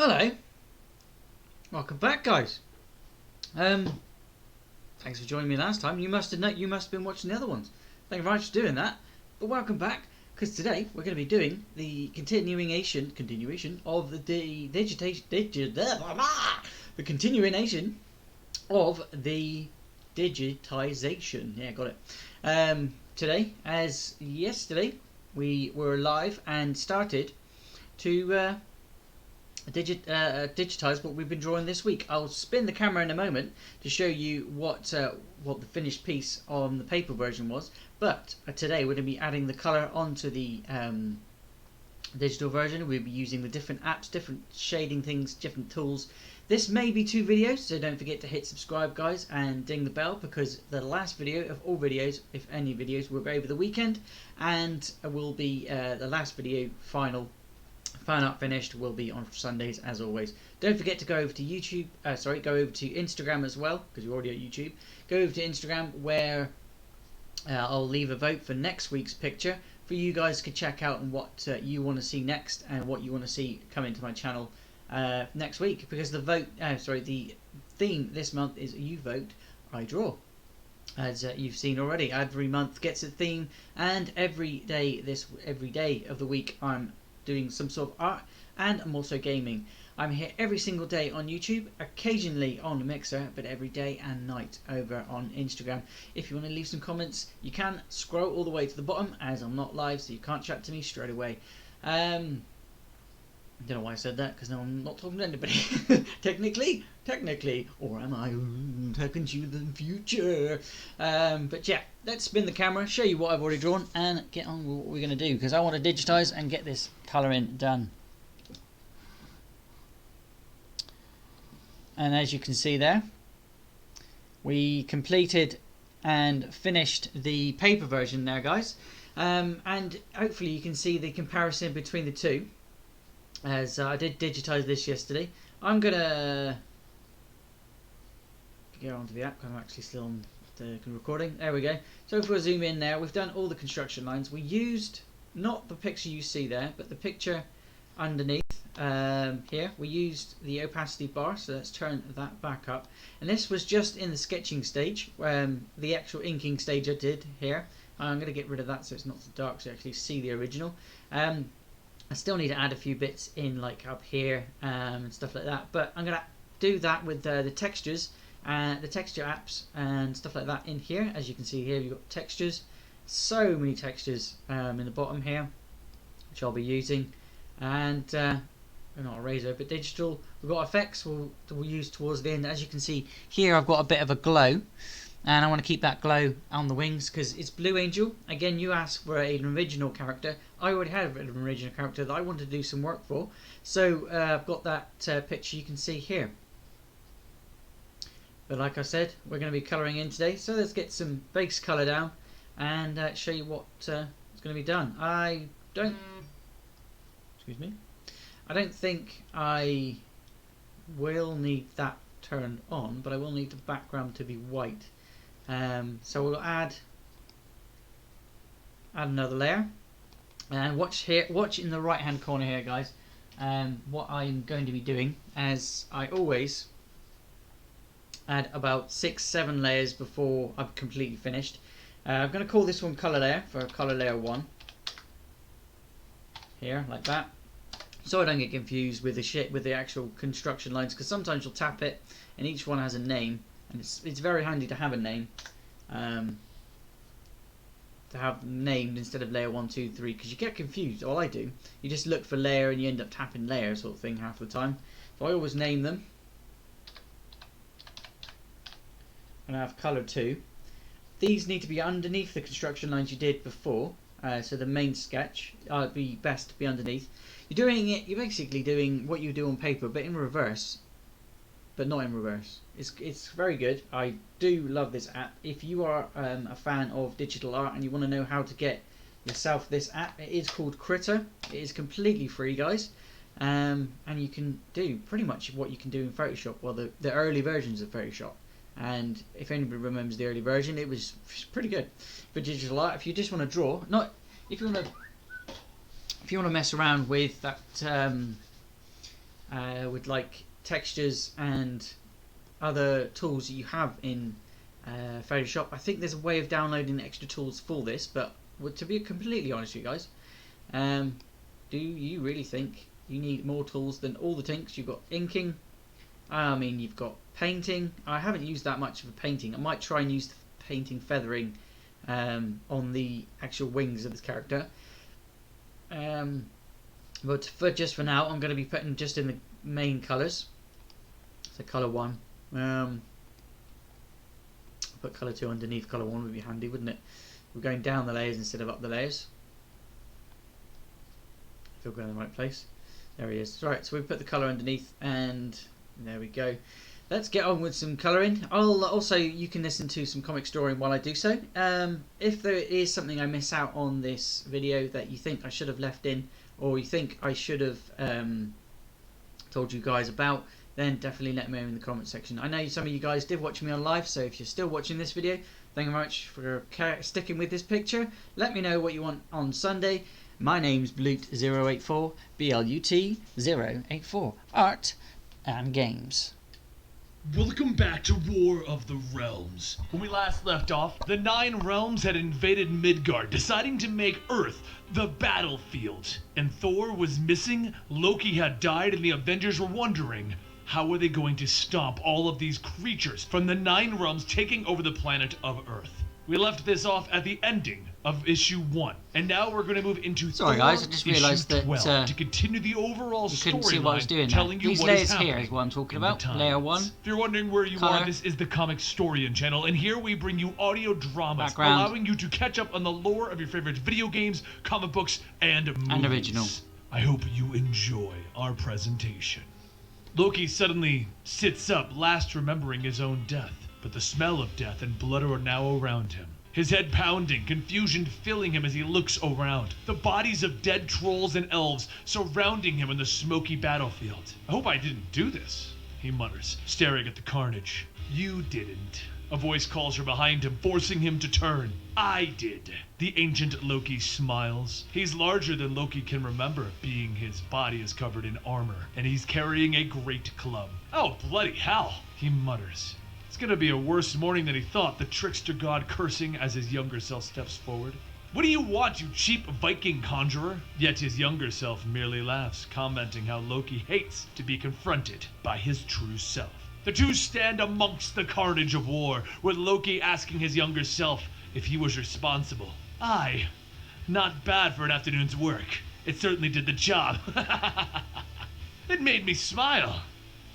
Hello, welcome back, guys. Thanks for joining me last time. You must have been watching the other ones. Thank you very much for doing that. But welcome back, because today we're going to be doing the continuation of the continuation of the digitization. Yeah, got it. Today, as yesterday, we were live and started to digitize what we've been drawing this week. I'll spin the camera in a moment to show you what the finished piece on the paper version was, but today we're going to be adding the color onto the digital version. We'll be using the different apps, different shading things, different tools. This may be 2 videos, so don't forget to hit subscribe, guys, and ding the bell, because the last video of all videos, if any videos, will go over the weekend, and will be the last video, final art finished, will be on Sundays as always. Don't forget to go over to YouTube, go over to Instagram as well, because you're already at YouTube. Go over to Instagram, where I'll leave a vote for next week's picture for you guys to check out, and what you want to see next, and what you want to see come into my channel next week, because the theme this month is You Vote, I Draw. As you've seen already, every month gets a theme, and every day of the week I'm doing some sort of art, and I'm also gaming. I'm here every single day on YouTube, occasionally on Mixer, but every day and night over on Instagram. If you want to leave some comments, you can scroll all the way to the bottom, as I'm not live, so you can't chat to me straight away. I don't know why I said that, because now I'm not talking to anybody. technically, or am I talking to you in the future? But yeah, let's spin the camera, show you what I've already drawn, and get on with what we're going to do, because I want to digitize and get this colouring done. And as you can see there, we completed and finished the paper version there, guys, and hopefully you can see the comparison between the two, as I did digitize this yesterday. I'm gonna get onto the app because I'm actually still on the recording. There we go. So if we zoom in there, we've done all the construction lines. We used not the picture you see there, but the picture underneath here. We used the opacity bar, so let's turn that back up. And this was just in the sketching stage, the actual inking stage I did here. I'm going to get rid of that so it's not so dark, so you actually see the original. I still need to add a few bits in, like up here and stuff like that, but I'm going to do that with the textures, the texture apps and stuff like that in here. As you can see here, you've got textures, so many textures in the bottom here, which I'll be using, and not eraser but digital. We've got effects we'll use towards the end. As you can see here, I've got a bit of a glow, and I want to keep that glow on the wings because it's Blue Angel. Again, you asked for an original character. I already had an original character that I wanted to do some work for, so I've got that picture you can see here. But like I said, we're going to be colouring in today, so let's get some base colour down and show you what is going to be done. I don't think I will need that turned on, but I will need the background to be white. So we'll add another layer, and watch in the right hand corner here, guys. What I'm going to be doing, as I always add about 6-7 layers before I've completely finished. I'm going to call this one color layer for color layer 1 here, like that, so I don't get confused with the actual construction lines, because sometimes you'll tap it and each one has a name, and it's very handy to have a name, to have named instead of layer 1, 2, 3, because you get confused. All I do, you just look for layer and you end up tapping layer sort of thing half the time. So I always name them. And I have color 2. These need to be underneath the construction lines you did before, so the main sketch would be best to be underneath. You're basically doing what you do on paper, but in reverse. But not in reverse. It's very good. I do love this app. If you are a fan of digital art and you want to know how to get yourself this app, it is called Critter. It is completely free, guys, and you can do pretty much what you can do in Photoshop, well, the early versions of Photoshop. And if anybody remembers the early version, it was pretty good for digital art. If you just want to draw, if you want to mess around with that with like textures and other tools that you have in Photoshop. I think there's a way of downloading extra tools for this, but to be completely honest with you guys, do you really think you need more tools than all the tinks? You've got inking, I mean you've got painting. I haven't used that much of a painting. I might try and use the painting feathering on the actual wings of this character. But for now, I'm going to be putting just in the main colours. So colour 1. Put colour 2 underneath colour 1 would be handy, wouldn't it? We're going down the layers instead of up the layers. If we're going in the right place. There he is. Right, so we put the colour underneath, and there we go. Let's get on with some colouring. You can listen to some comics drawing while I do so. If there is something I miss out on this video that you think I should have left in, or you think I should have told you guys about, then definitely let me know in the comment section. I know some of you guys did watch me on live, so if you're still watching this video, thank you very much for sticking with this picture. Let me know what you want on Sunday. My name's Blut084, BLUT084, Art and Games. Welcome back to War of the Realms. When we last left off, the 9 realms had invaded Midgard, deciding to make Earth the battlefield. And Thor was missing, Loki had died, and the Avengers were wondering, how are they going to stop all of these creatures from the 9 realms taking over the planet of Earth? We left this off at the ending of issue 1, and now we're going to move into Sorry guys, I just realised that 12 to continue the overall you couldn't see what I was doing. Telling you These what layers is happening here is what I'm talking about. Layer 1. If you're wondering where you Colour. are, this is the Comic Storian channel, and here we bring you audio dramas, Background. allowing you to catch up on the lore of your favorite video games, comic books, and movies. And original. I hope you enjoy our presentation. Loki suddenly sits up, last remembering his own death, but the smell of death and blood are now around him. His head pounding, confusion filling him as he looks around. The bodies of dead trolls and elves surrounding him in the smoky battlefield. I hope I didn't do this, he mutters, staring at the carnage. You didn't. A voice calls from behind him, forcing him to turn. I did. The ancient Loki smiles. He's larger than Loki can remember, being his body is covered in armor, and he's carrying a great club. Oh, bloody hell, he mutters. It's gonna be a worse morning than he thought, the trickster god cursing as his younger self steps forward. What do you want, you cheap Viking conjurer? Yet his younger self merely laughs, commenting how Loki hates to be confronted by his true self. The two stand amongst the carnage of war, with Loki asking his younger self if he was responsible. Aye, not bad for an afternoon's work. It certainly did the job. It made me smile.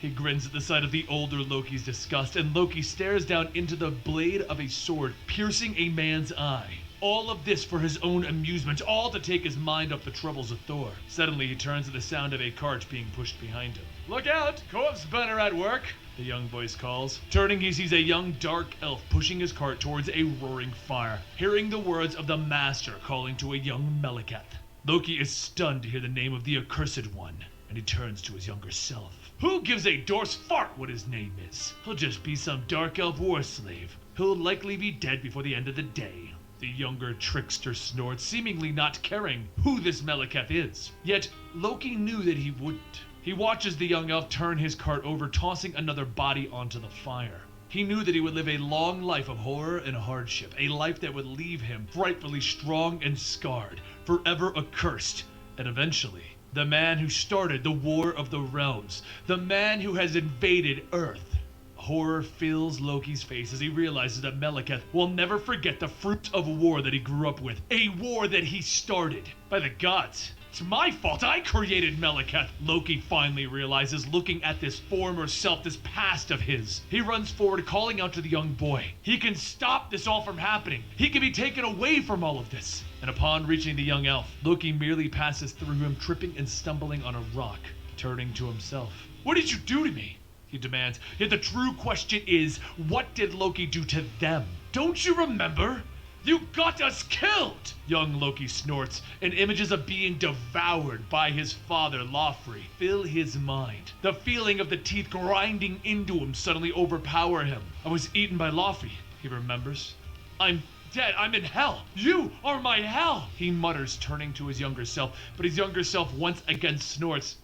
He grins at the sight of the older Loki's disgust, and Loki stares down into the blade of a sword, piercing a man's eye. All of this for his own amusement, all to take his mind off the troubles of Thor. Suddenly he turns at the sound of a cart being pushed behind him. Look out! Corpse burner at work! The young voice calls. Turning, he sees a young dark elf pushing his cart towards a roaring fire, hearing the words of the master calling to a young Meleketh. Loki is stunned to hear the name of the accursed one, and he turns to his younger self. Who gives a Dorse fart what his name is? He'll just be some dark elf war slave. He'll likely be dead before the end of the day. The younger trickster snorts, seemingly not caring who this Meleketh is. Yet, Loki knew that he wouldn't. He watches the young elf turn his cart over, tossing another body onto the fire. He knew that he would live a long life of horror and hardship, a life that would leave him frightfully strong and scarred, forever accursed, and eventually, the man who started the War of the Realms, the man who has invaded Earth. Horror fills Loki's face as he realizes that Meleketh will never forget the fruit of war that he grew up with, a war that he started. By the gods, it's my fault, I created Meleketh, Loki finally realizes, looking at this former self, this past of his. He runs forward, calling out to the young boy. He can stop this all from happening. He can be taken away from all of this. And upon reaching the young elf, Loki merely passes through him, tripping and stumbling on a rock. Turning to himself. What did you do to me? He demands. Yet the true question is, what did Loki do to them? Don't you remember? You got us killed! Young Loki snorts, and images of being devoured by his father, Lofri, fill his mind. The feeling of the teeth grinding into him suddenly overpower him. I was eaten by Lofri, he remembers. I'm dead. I'm in hell. You are my hell, he mutters, turning to his younger self, but his younger self once again snorts.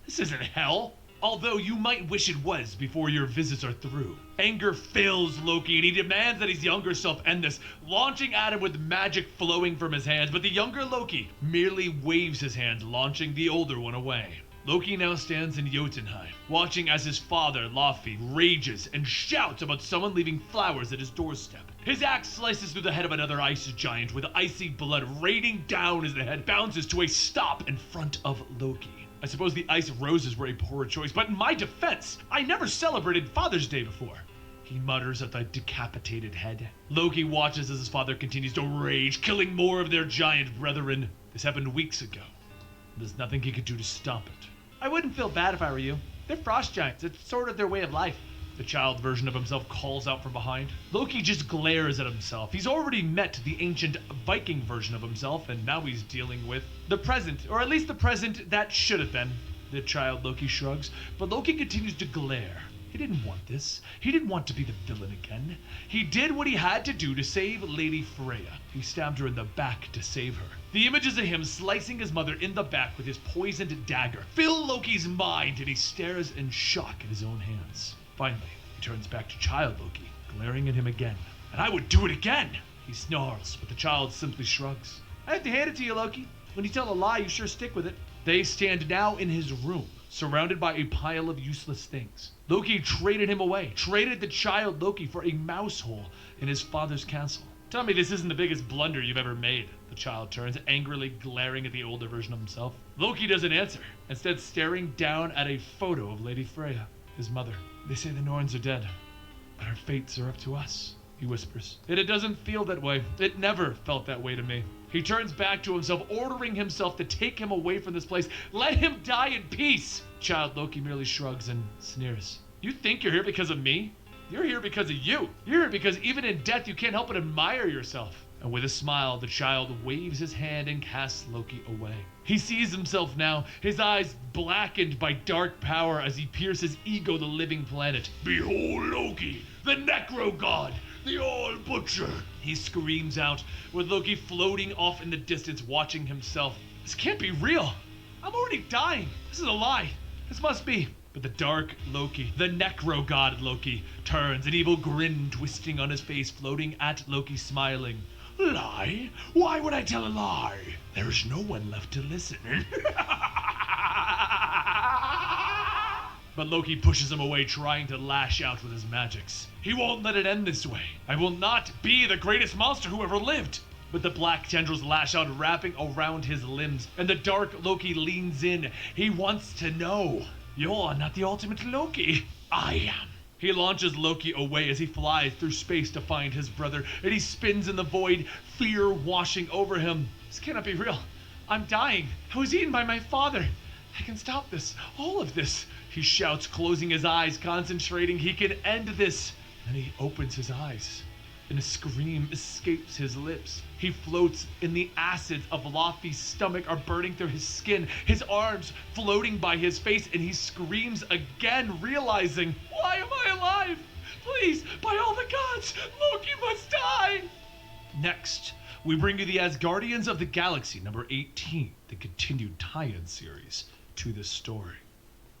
This isn't hell. Although you might wish it was before your visits are through. Anger fills Loki and he demands that his younger self end this, launching at him with magic flowing from his hands, but the younger Loki merely waves his hand, launching the older one away. Loki now stands in Jotunheim, watching as his father, Laufey, rages and shouts about someone leaving flowers at his doorstep. His axe slices through the head of another ice giant with icy blood raining down as the head bounces to a stop in front of Loki. I suppose the ice roses were a poor choice, but in my defense, I never celebrated Father's Day before. He mutters at the decapitated head. Loki watches as his father continues to rage, killing more of their giant brethren. This happened weeks ago. There's nothing he could do to stop it. I wouldn't feel bad if I were you. They're frost giants. It's sort of their way of life. The child version of himself calls out from behind. Loki just glares at himself. He's already met the ancient Viking version of himself, and now he's dealing with the present, or at least the present that should have been. The child Loki shrugs, but Loki continues to glare. He didn't want this. He didn't want to be the villain again. He did what he had to do to save Lady Freya. He stabbed her in the back to save her. The images of him slicing his mother in the back with his poisoned dagger fill Loki's mind, and he stares in shock at his own hands. Finally, he turns back to child Loki, glaring at him again. And I would do it again! He snarls, but the child simply shrugs. I have to hand it to you, Loki. When you tell a lie, you sure stick with it. They stand now in his room, surrounded by a pile of useless things. Loki traded him away, traded the child Loki for a mouse hole in his father's castle. Tell me this isn't the biggest blunder you've ever made. The child turns, angrily glaring at the older version of himself. Loki doesn't answer, instead staring down at a photo of Lady Freya, his mother. They say the Norns are dead, but our fates are up to us, he whispers. And it doesn't feel that way. It never felt that way to me. He turns back to himself, ordering himself to take him away from this place. Let him die in peace! Child Loki merely shrugs and sneers. You think you're here because of me? You're here because of you. You're here because even in death you can't help but admire yourself. And with a smile, the child waves his hand and casts Loki away. He sees himself now, his eyes blackened by dark power as he pierces ego the living planet. Behold Loki, the Necro God, the All-Butcher! He screams out, with Loki floating off in the distance watching himself. This can't be real! I'm already dying! This is a lie! This must be... But the dark Loki, the Necro God Loki, turns, an evil grin twisting on his face, floating at Loki smiling. Lie? Why would I tell a lie? There's no one left to listen. But Loki pushes him away, trying to lash out with his magics. He won't let it end this way. I will not be the greatest monster who ever lived. But the black tendrils lash out, wrapping around his limbs, and the dark Loki leans in. He wants to know. You're not the ultimate Loki. I am. He launches Loki away as he flies through space to find his brother, and he spins in the void, fear washing over him. This cannot be real. I'm dying. I was eaten by my father. I can stop this. All of this. He shouts, closing his eyes, concentrating. He can end this. Then he opens his eyes, and a scream escapes his lips. He floats in the acids of Laufey's stomach are burning through his skin, his arms floating by his face, and he screams again, realizing, why am I alive? Please, by all the gods, Loki must die! Next, we bring you the Asgardians of the Galaxy, number 18, the continued tie-in series to this story.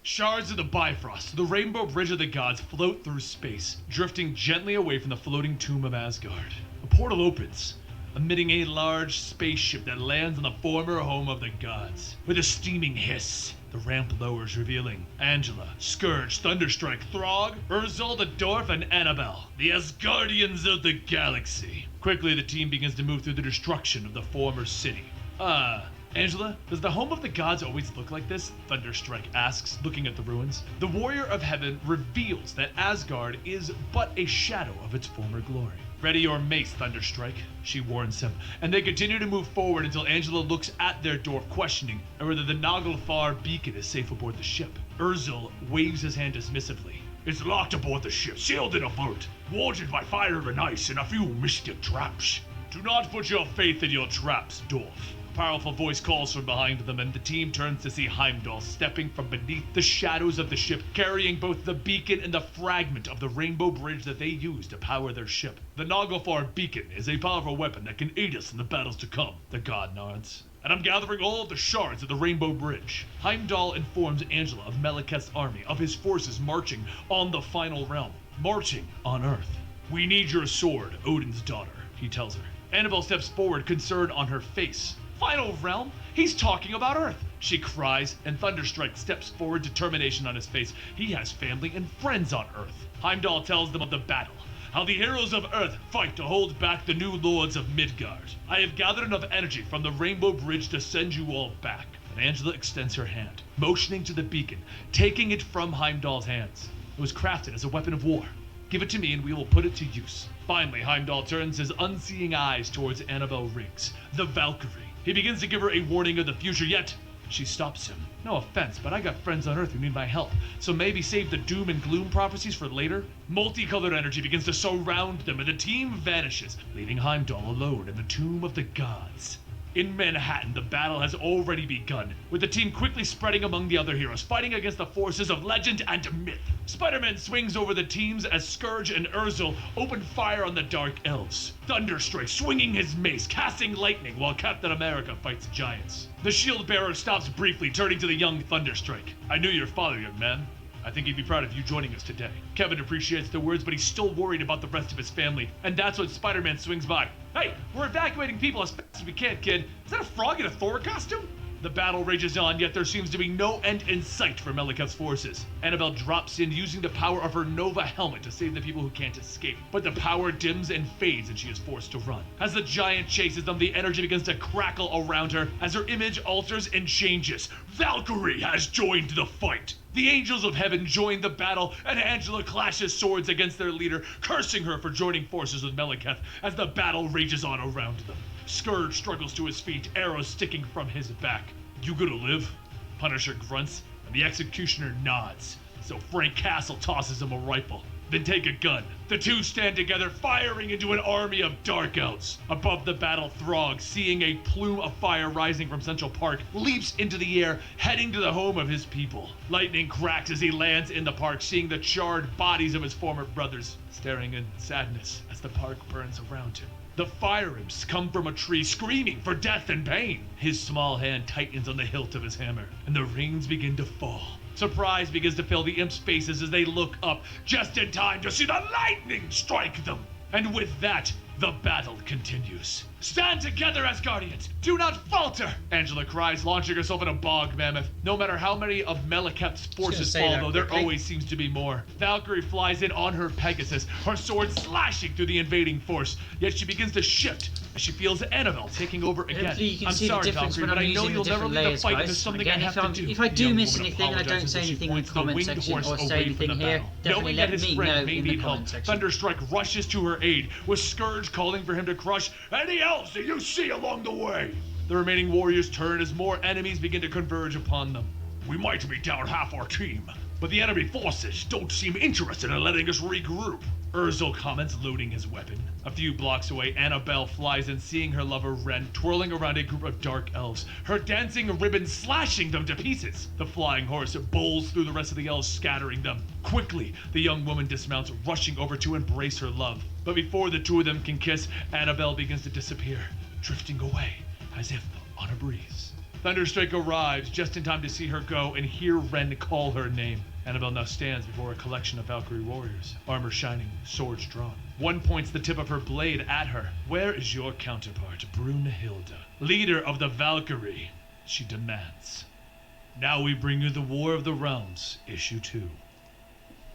Shards of the Bifrost, the rainbow bridge of the gods, float through space, drifting gently away from the floating tomb of Asgard. A portal opens, emitting a large spaceship that lands on the former home of the gods. With a steaming hiss, the ramp lowers, revealing Angela, Scourge, Thunderstrike, Throg, Urzul the Dwarf, and Annabelle, the Asgardians of the Galaxy. Quickly, the team begins to move through the destruction of the former city. Angela, does the home of the gods always look like this? Thunderstrike asks, looking at the ruins. The warrior of heaven reveals that Asgard is but a shadow of its former glory. Ready your mace, Thunderstrike, she warns him, and they continue to move forward until Angela looks at their dwarf, questioning whether the Naglfar beacon is safe aboard the ship. Urzul waves his hand dismissively. It's locked aboard the ship, sealed in a vault, warded by fire and ice and a few mystic traps. Do not put your faith in your traps, dwarf. A powerful voice calls from behind them, and the team turns to see Heimdall stepping from beneath the shadows of the ship, carrying both the beacon and the fragment of the rainbow bridge that they use to power their ship. The Naglfar beacon is a powerful weapon that can aid us in the battles to come, the god nods. and I'm gathering all of the shards of the Rainbow Bridge. Heimdall informs Angela of Malekith's army, of his forces marching on the final realm, marching on Earth. We need your sword, Odin's daughter, he tells her. Annabelle steps forward, concern on her face. Final realm? He's talking about Earth, she cries, and Thunderstrike steps forward, determination on his face. He has family and friends on Earth. Heimdall tells them of the battle, how the heroes of Earth fight to hold back the new lords of Midgard. I have gathered enough energy from the Rainbow Bridge to send you all back. And Angela extends her hand, motioning to the beacon, taking it from Heimdall's hands. It was crafted as a weapon of war. Give it to me and we will put it to use. Finally, Heimdall turns his unseeing eyes towards Annabelle Riggs, the Valkyrie. He begins to give her a warning of the future, yet she stops him. No offense, but I got friends on Earth who need my help, so maybe save the doom and gloom prophecies for later? Multicolored energy begins to surround them, and the team vanishes, leaving Heimdall alone in the Tomb of the Gods. In Manhattan, the battle has already begun, with the team quickly spreading among the other heroes, fighting against the forces of legend and myth. Spider-Man swings over the teams as Scourge and Urzel open fire on the Dark Elves. Thunderstrike swinging his mace, casting lightning, while Captain America fights giants. The shield bearer stops briefly, turning to the young Thunderstrike. I knew your father, young man. I think he'd be proud of you joining us today. Kevin appreciates the words, but he's still worried about the rest of his family, and that's when Spider-Man swings by. Hey, we're evacuating people as fast as we can, kid. Is that a frog in a Thor costume? The battle rages on, yet there seems to be no end in sight for Malekith's forces. Annabelle drops in, using the power of her Nova helmet to save the people who can't escape. But the power dims and fades, and she is forced to run. As the giant chases them, the energy begins to crackle around her as her image alters and changes. Valkyrie has joined the fight. The angels of heaven join the battle, and Angela clashes swords against their leader, cursing her for joining forces with Malekith as the battle rages on around them. Scourge struggles to his feet, arrows sticking from his back. You gonna live? Punisher grunts, and the executioner nods. So Frank Castle tosses him a rifle. Then take a gun. The two stand together, firing into an army of Dark Elves. Above the battle, Throg, seeing a plume of fire rising from Central Park, leaps into the air, heading to the home of his people. Lightning cracks as he lands in the park, seeing the charred bodies of his former brothers, staring in sadness as the park burns around him. The fire imps come from a tree, screaming for death and pain. His small hand tightens on the hilt of his hammer, and the rains begin to fall. Surprise begins to fill the imps' faces as they look up, just in time to see the lightning strike them. And with that, the battle continues. Stand together, Asgardians! Do not falter! Angela cries, launching herself in a bog mammoth. No matter how many of Malekith's forces fall, though, there always seems to be more. Valkyrie flies in on her Pegasus, her sword slashing through the invading force. Yet she begins to shift as she feels Annabelle taking over again. I'm sorry, Valkyrie, but I know you'll never leave the fight. There's something I have to do. If I do miss anything and I don't say anything in the comment section or say anything here, definitely let me know in the comment section. Thunderstrike rushes to her aid, with Scourge calling for him to crush any elves that you see along the way. The remaining warriors turn as more enemies begin to converge upon them. We might be down half our team, but the enemy forces don't seem interested in letting us regroup. Urzel comments, loading his weapon. A few blocks away, Annabelle flies in, seeing her lover Ren twirling around a group of dark elves, her dancing ribbon slashing them to pieces. The flying horse bowls through the rest of the elves, scattering them. Quickly, the young woman dismounts, rushing over to embrace her love. But before the two of them can kiss, Annabelle begins to disappear, drifting away as if on a breeze. Thunderstrike arrives just in time to see her go and hear Ren call her name. Annabelle now stands before a collection of Valkyrie warriors, armor shining, swords drawn. One points the tip of her blade at her. Where is your counterpart, Brunhilde, leader of the Valkyrie? She demands. Now we bring you the War of the Realms, Issue 2.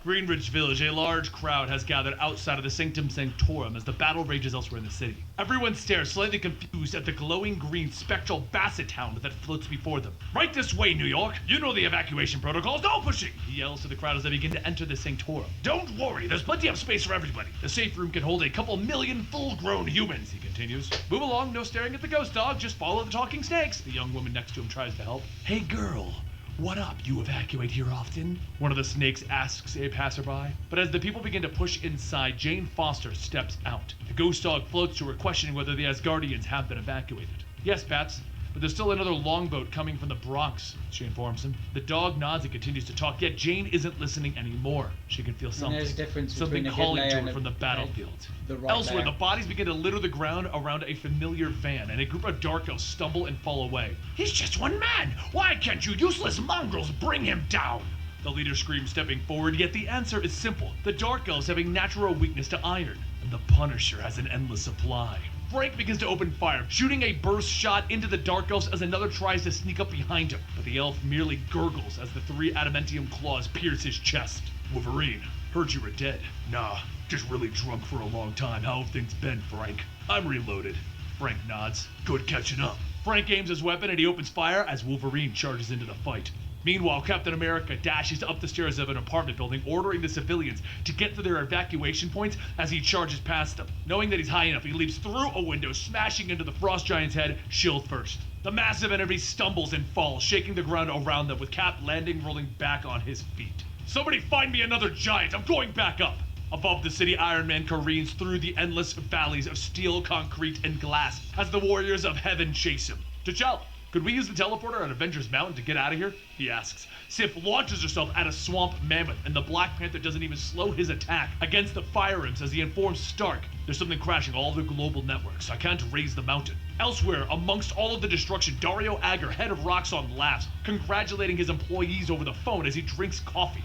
Greenridge Village, a large crowd has gathered outside of the Sanctum Sanctorum as the battle rages elsewhere in the city. Everyone stares, slightly confused, at the glowing green spectral basset hound that floats before them. Right this way, New York! You know the evacuation protocols, no pushing! He yells to the crowd as they begin to enter the Sanctorum. Don't worry, there's plenty of space for everybody. The safe room can hold a couple million full-grown humans, he continues. Move along, no staring at the ghost dog, just follow the talking snakes. The young woman next to him tries to help. Hey girl, what up? You evacuate here often? One of the snakes asks a passerby. But as the people begin to push inside, Jane Foster steps out. The ghost dog floats to her, questioning whether the Asgardians have been evacuated. Yes, Bats. but there's still another longboat coming from the Bronx, she informs him. The dog nods and continues to talk, yet Jane isn't listening anymore. She can feel something. There's a difference Something between a calling good to layer her and from the battlefield. the right Elsewhere, layer. the bodies begin to litter the ground around a familiar van, and a group of dark elves stumble and fall away. He's just one man! Why can't you useless mongrels bring him down? The leader screams, stepping forward, yet the answer is simple. The Dark Elves have a natural weakness to iron, and the Punisher has an endless supply. Frank begins to open fire, shooting a burst shot into the Dark Elves as another tries to sneak up behind him, but the elf merely gurgles as the 3 adamantium claws pierce his chest. Wolverine, heard you were dead. Nah, just really drunk for a long time. How have things been, Frank? I'm reloaded. Frank nods. Good catching up. Frank aims his weapon and he opens fire as Wolverine charges into the fight. Meanwhile, Captain America dashes up the stairs of an apartment building, ordering the civilians to get to their evacuation points as he charges past them. Knowing that he's high enough, he leaps through a window, smashing into the Frost Giant's head, shield first. The massive enemy stumbles and falls, shaking the ground around them, with Cap landing, rolling back on his feet. Somebody find me another giant! I'm going back up! Above the city, Iron Man careens through the endless valleys of steel, concrete, and glass as the warriors of heaven chase him. T'Challa, could we use the teleporter at Avengers Mountain to get out of here? He asks. Sif launches herself at a swamp mammoth, and the Black Panther doesn't even slow his attack against the fire imps as he informs Stark there's something crashing all the global networks. I can't raise the mountain. Elsewhere, amongst all of the destruction, Dario Agger, head of Roxxon, laughs, congratulating his employees over the phone as he drinks coffee.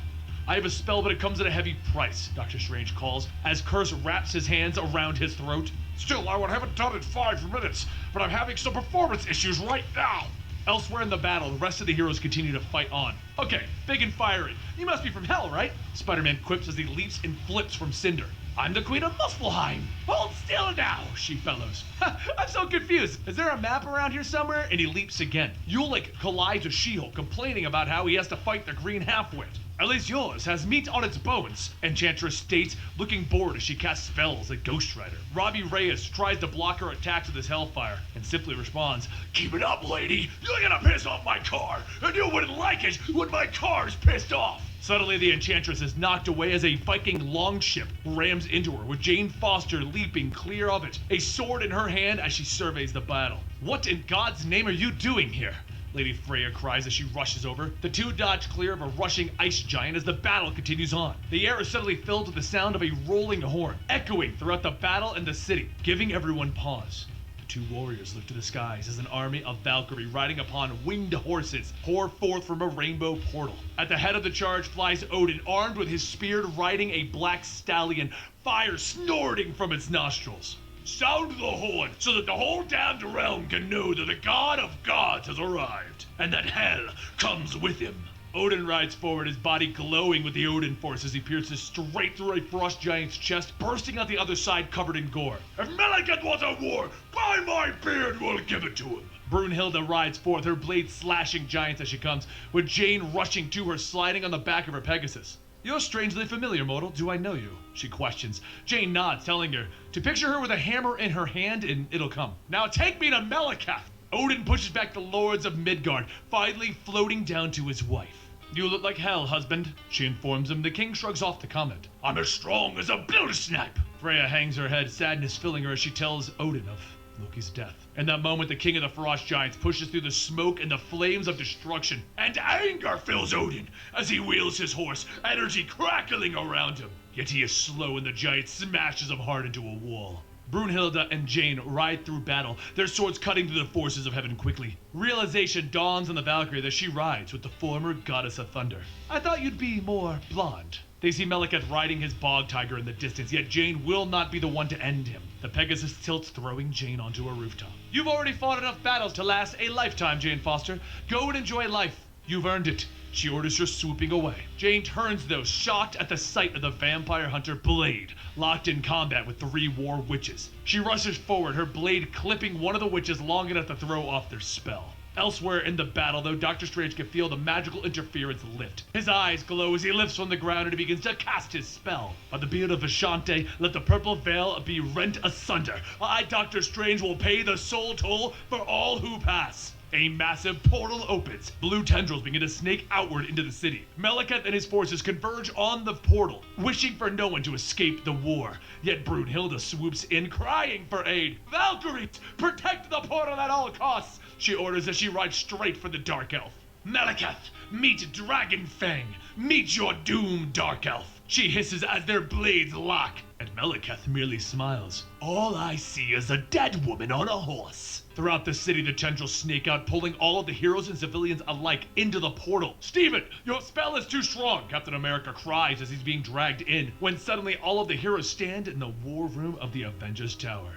I have a spell, but it comes at a heavy price, Doctor Strange calls, as Curse wraps his hands around his throat. Still, I haven't done it in 5 minutes, but I'm having some performance issues right now. Elsewhere in the battle, the rest of the heroes continue to fight on. Okay, big and fiery. You must be from hell, right? Spider-Man quips as he leaps and flips from Cinder. I'm the Queen of Muspelheim. Hold still now, she bellows. I'm so confused. Is there a map around here somewhere? And he leaps again. Ulick collides with She-Hulk, complaining about how he has to fight the Green Halfwit. At least yours has meat on its bones, Enchantress states, looking bored as she casts spells like Ghost Rider. Robbie Reyes tries to block her attacks with his Hellfire, and simply responds, Keep it up, lady! You're gonna piss off my car, and you wouldn't like it when my car's pissed off! Suddenly, the Enchantress is knocked away as a Viking longship rams into her, with Jane Foster leaping clear of it, a sword in her hand as she surveys the battle. What in God's name are you doing here? Lady Freya cries as she rushes over. The 2 dodge clear of a rushing ice giant as the battle continues on. The air is suddenly filled with the sound of a rolling horn, echoing throughout the battle and the city, giving everyone pause. The 2 warriors look to the skies as an army of Valkyrie riding upon winged horses pour forth from a rainbow portal. At the head of the charge flies Odin, armed with his spear, riding a black stallion, fire snorting from its nostrils. Sound the horn so that the whole damned realm can know that the God of Gods has arrived, and that hell comes with him. Odin rides forward, his body glowing with the Odin force as he pierces straight through a frost giant's chest, bursting out the other side covered in gore. If Melikat wants a war, by my beard we'll give it to him. Brunhilde rides forth, her blade slashing giants as she comes, with Jane rushing to her, sliding on the back of her Pegasus. You're strangely familiar, mortal. Do I know you? She questions. Jane nods, telling her to picture her with a hammer in her hand and it'll come. Now take me to Melikath! Odin pushes back the lords of Midgard, finally floating down to his wife. You look like hell, husband, she informs him. The king shrugs off the comment. I'm as strong as a builder-snipe. Freya hangs her head, sadness filling her as she tells Odin of Loki's death. In that moment, the king of the Frost Giants pushes through the smoke and the flames of destruction, and anger fills Odin as he wheels his horse, energy crackling around him. Yet he is slow and the giant smashes him hard into a wall. Brunhilde and Jane ride through battle, their swords cutting through the forces of heaven quickly. Realization dawns on the Valkyrie as she rides with the former goddess of thunder. I thought you'd be more blonde. They see Melikath riding his bog tiger in the distance, yet Jane will not be the one to end him. The Pegasus tilts, throwing Jane onto a rooftop. You've already fought enough battles to last a lifetime, Jane Foster. Go and enjoy life. You've earned it. She orders her swooping away. Jane turns, though, shocked at the sight of the vampire hunter Blade, locked in combat with 3 war witches. She rushes forward, her blade clipping one of the witches long enough to throw off their spell. Elsewhere in the battle, though, Doctor Strange can feel the magical interference lift. His eyes glow as he lifts from the ground and he begins to cast his spell. By the beard of Vashante, let the purple veil be rent asunder. I, Doctor Strange, will pay the soul toll for all who pass. A massive portal opens. Blue tendrils begin to snake outward into the city. Melikath and his forces converge on the portal, wishing for no one to escape the war. Yet Brunhilde swoops in, crying for aid. Valkyries, protect the portal at all costs! She orders as she rides straight for the Dark Elf. Malekith, meet Dragonfang! Meet your doom, Dark Elf! She hisses as their blades lock, and Malekith merely smiles. All I see is a dead woman on a horse. Throughout the city, the tendrils snake out, pulling all of the heroes and civilians alike into the portal. Steven, your spell is too strong, Captain America cries as he's being dragged in, when suddenly all of the heroes stand in the war room of the Avengers Tower.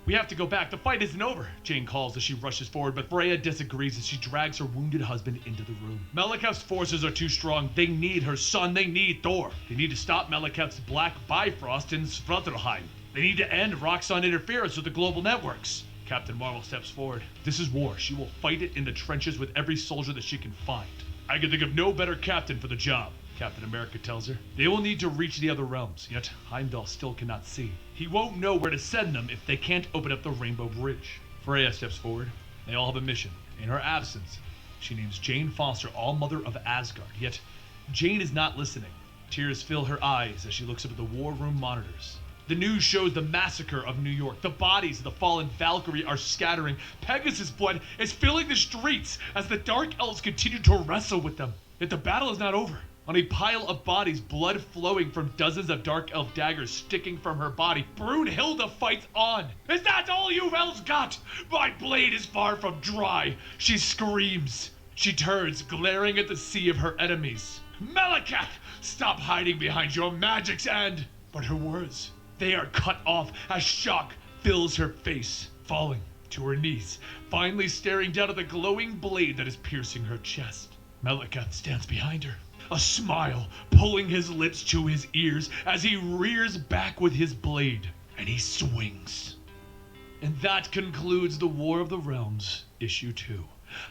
We have to go back. The fight isn't over, Jane calls as she rushes forward, but Freya disagrees as she drags her wounded husband into the room. Malekith's forces are too strong. They need her son. They need Thor. They need to stop Malekith's Black Bifrost in Svartalheim. They need to end Roxxon interference with the global networks. Captain Marvel steps forward. This is war. She will fight it in the trenches with every soldier that she can find. I can think of no better captain for the job, Captain America tells her. They will need to reach the other realms, yet Heimdall still cannot see. He won't know where to send them if they can't open up the Rainbow Bridge. Freya steps forward. They all have a mission. In her absence, she names Jane Foster All-Mother of Asgard, yet Jane is not listening. Tears fill her eyes as she looks up at the war room monitors. The news shows the massacre of New York. The bodies of the fallen Valkyrie are scattering. Pegasus blood is filling the streets as the Dark Elves continue to wrestle with them. Yet the battle is not over. On a pile of bodies, blood flowing from dozens of Dark Elf daggers sticking from her body, Brunhilde fights on. Is that all you elves got? My blade is far from dry. She screams. She turns, glaring at the sea of her enemies. Malekith, stop hiding behind your magics and... But her words, they are cut off as shock fills her face, falling to her knees, finally staring down at the glowing blade that is piercing her chest. Malekith stands behind her, a smile pulling his lips to his ears as he rears back with his blade, and he swings. And that concludes the War of the Realms, Issue 2.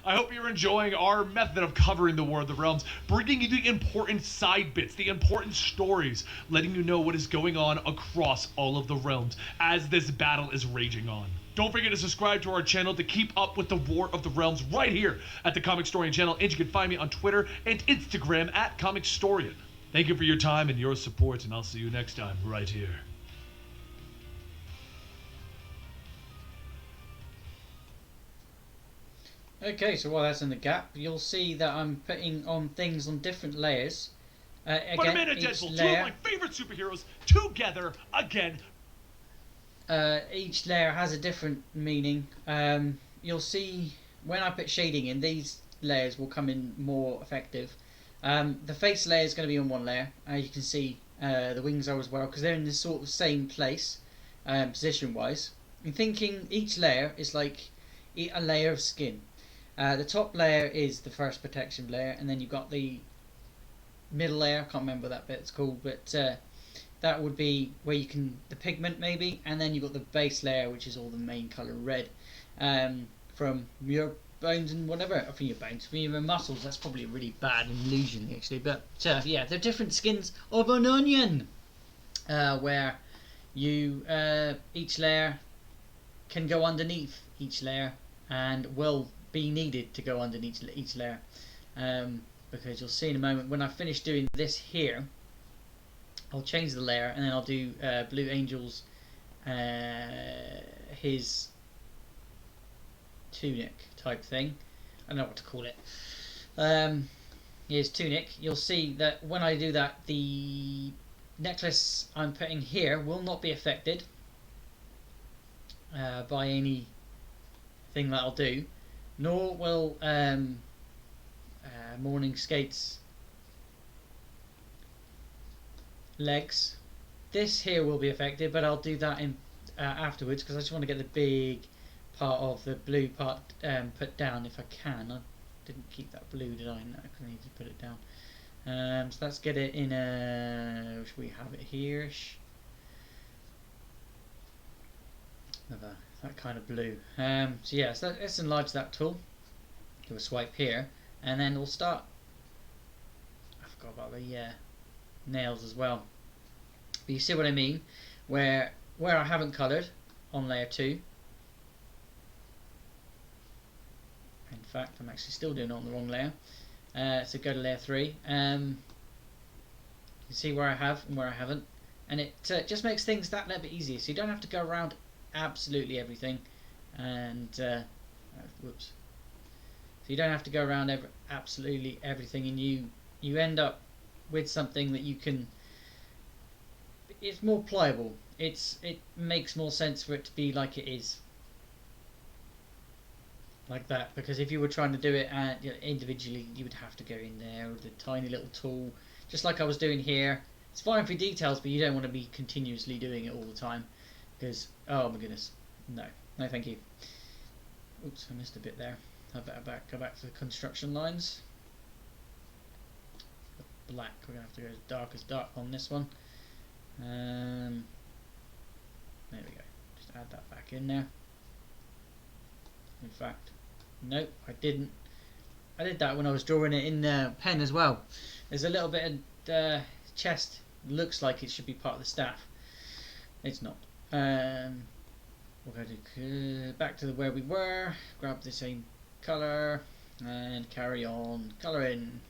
I hope you're enjoying our method of covering the War of the Realms, bringing you the important side bits, the important stories, letting you know what is going on across all of the realms as this battle is raging on. Don't forget to subscribe to our channel to keep up with the War of the Realms right here at the Comic Storian channel, and you can find me on Twitter and Instagram at Comic Storian. Thank you for your time and your support, and I'll see you next time right here. Okay, so while that's in the gap, you'll see that I'm putting on things on different layers. Again, but Amanda each Deadpool, layer, two of my favorite superheroes, together again. each layer has a different meaning. You'll see when I put shading in, these layers will come in more effective. The face layer is going to be on one layer, as you can see. The wings are as well, because they're in the sort of same place, position-wise. I'm thinking each layer is like a layer of skin. The top layer is the first protection layer, and then you've got the middle layer. I can't remember what that bit's called, but that would be where you can the pigment maybe, and then you've got the base layer, which is all the main color red, from your bones and whatever, from your bones, from your muscles. That's probably a really bad illusion actually, but yeah, they're different skins of an onion, where you each layer can go underneath each layer and will be needed to go underneath each layer, because you'll see in a moment when I finish doing this here, I'll change the layer and then I'll do Blue Angel's his tunic type thing. I don't know what to call it. His tunic. You'll see that when I do that, the necklace I'm putting here will not be affected by anything that I'll do, nor will Morning Skate's legs. This here will be affected, but I'll do that in afterwards, because I just want to get the big part of the blue part put down if I can. I didn't keep that blue, did I? No, because I need to put it down. So let's get it in a... Should we have it here? That kind of blue. So yeah, so let's enlarge that tool. Do a swipe here, and then we'll start. I forgot about the nails as well. But you see what I mean? Where I haven't coloured on layer 2. In fact, I'm actually still doing it on the wrong layer. So go to layer 3. You can see where I have and where I haven't, and it just makes things that little bit easier. So you don't have to go around absolutely everything. And whoops. you don't have to go around absolutely everything, and you end up with something that you can. It's more pliable. It makes more sense for it to be like it is, like that. Because if you were trying to do it individually, you would have to go in there with a tiny little tool, just like I was doing here. It's fine for details, but you don't want to be continuously doing it all the time, because oh my goodness, no, thank you. Oops, I missed a bit there. I better go back to the construction lines. Black, we're gonna have to go as dark on this one. There we go. Just add that back in there. In fact, nope, I didn't. I did that when I was drawing it in pen as well. There's a little bit of chest. Looks like it should be part of the staff. It's not. We'll go to back to where we were. Grab the same colour and carry on colouring.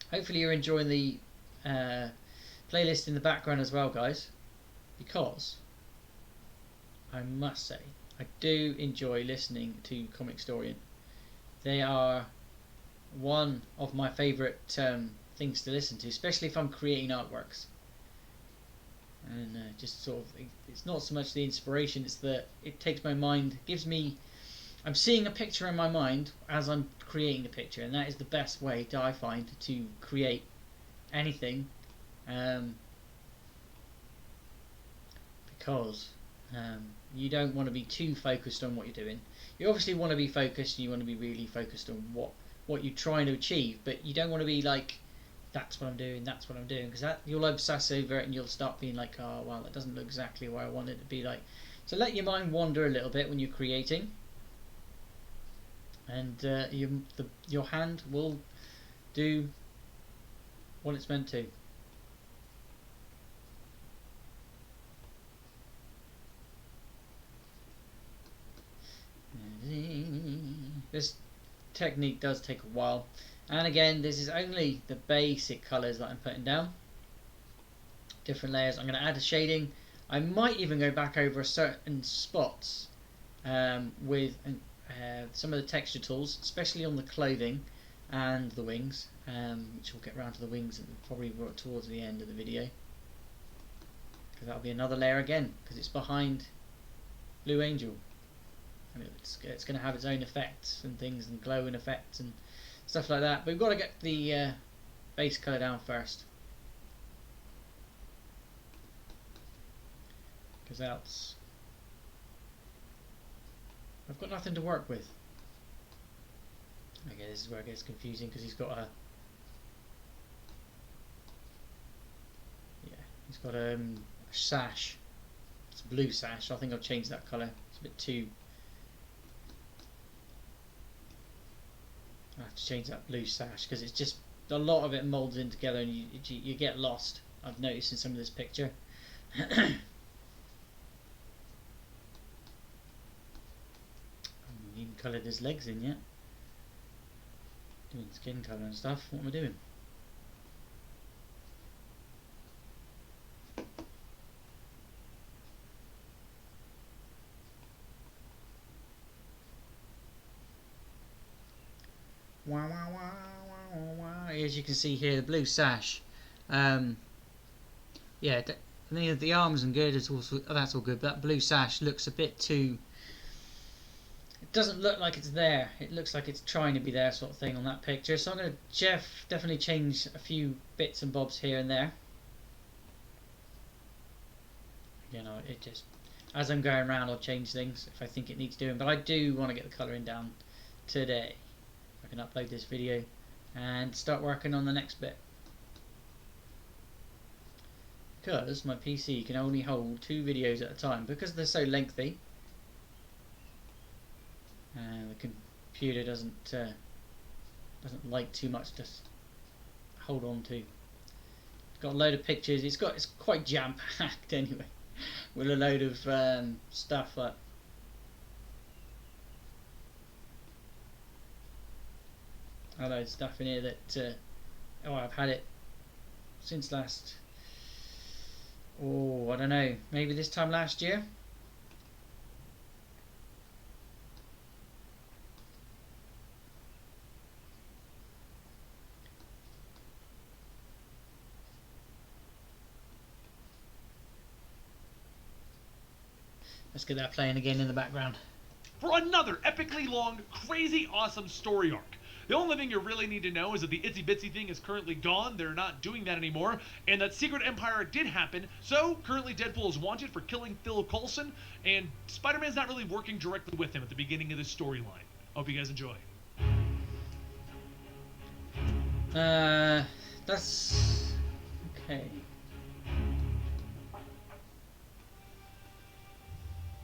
Hopefully you're enjoying the playlist in the background as well, guys, because I must say I do enjoy listening to Comic Storian. They are one of my favourite things to listen to, especially if I'm creating artworks. And just sort of, it's not so much the inspiration, it's that it takes my mind, gives me, I'm seeing a picture in my mind as I'm creating the picture, and that is the best way I find to create anything, because you don't want to be too focused on what you're doing. You obviously want to be focused, and you want to be really focused on what you're trying to achieve, but you don't want to be like, that's what I'm doing, because you'll obsess over it and you'll start being like, oh well, that doesn't look exactly what I want it to be like. So let your mind wander a little bit when you're creating, and your hand will do what it's meant to. This technique does take a while, and again, this is only the basic colours that I'm putting down. Different layers. I'm going to add a shading. I might even go back over certain spots with some of the texture tools, especially on the clothing and the wings, which we'll get around to the wings probably towards the end of the video, because that'll be another layer again, because it's behind Blue Angel, and it's going to have its own effects and things, and glowing effects and stuff like that. But we've got to get the base colour down first, because else I've got nothing to work with. Okay, this is where it gets confusing, because he's got a sash. It's a blue sash, so I think I'll change that colour. It's a bit too. I have to change that blue sash, because it's just a lot of it molds in together, and you get lost. I've noticed in some of this picture. I haven't even coloured his legs in yet. Doing skin colour and stuff. What am I doing? As you can see here, the blue sash. Yeah, the arms and girders also, that's all good. But that blue sash looks a bit too. It doesn't look like it's there. It looks like it's trying to be there, sort of thing, on that picture. So I'm going to definitely change a few bits and bobs here and there. You know, it just, as I'm going around, I'll change things if I think it needs doing. But I do want to get the colouring down today. I can upload this video and start working on the next bit, because my PC can only hold 2 videos at a time because they're so lengthy. The computer doesn't like too much to hold on to. It's got a load of pictures. It's quite jam packed anyway, with a load of stuff like. A load of stuff in here that I've had it since last. I don't know, maybe this time last year. Let's get that playing again in the background. For another epically long, crazy awesome story arc. The only thing you really need to know is that the itsy bitsy thing is currently gone, they're not doing that anymore, and that Secret Empire did happen, so currently Deadpool is wanted for killing Phil Coulson, and Spider-Man's not really working directly with him at the beginning of this storyline. Hope you guys enjoy. That's... okay.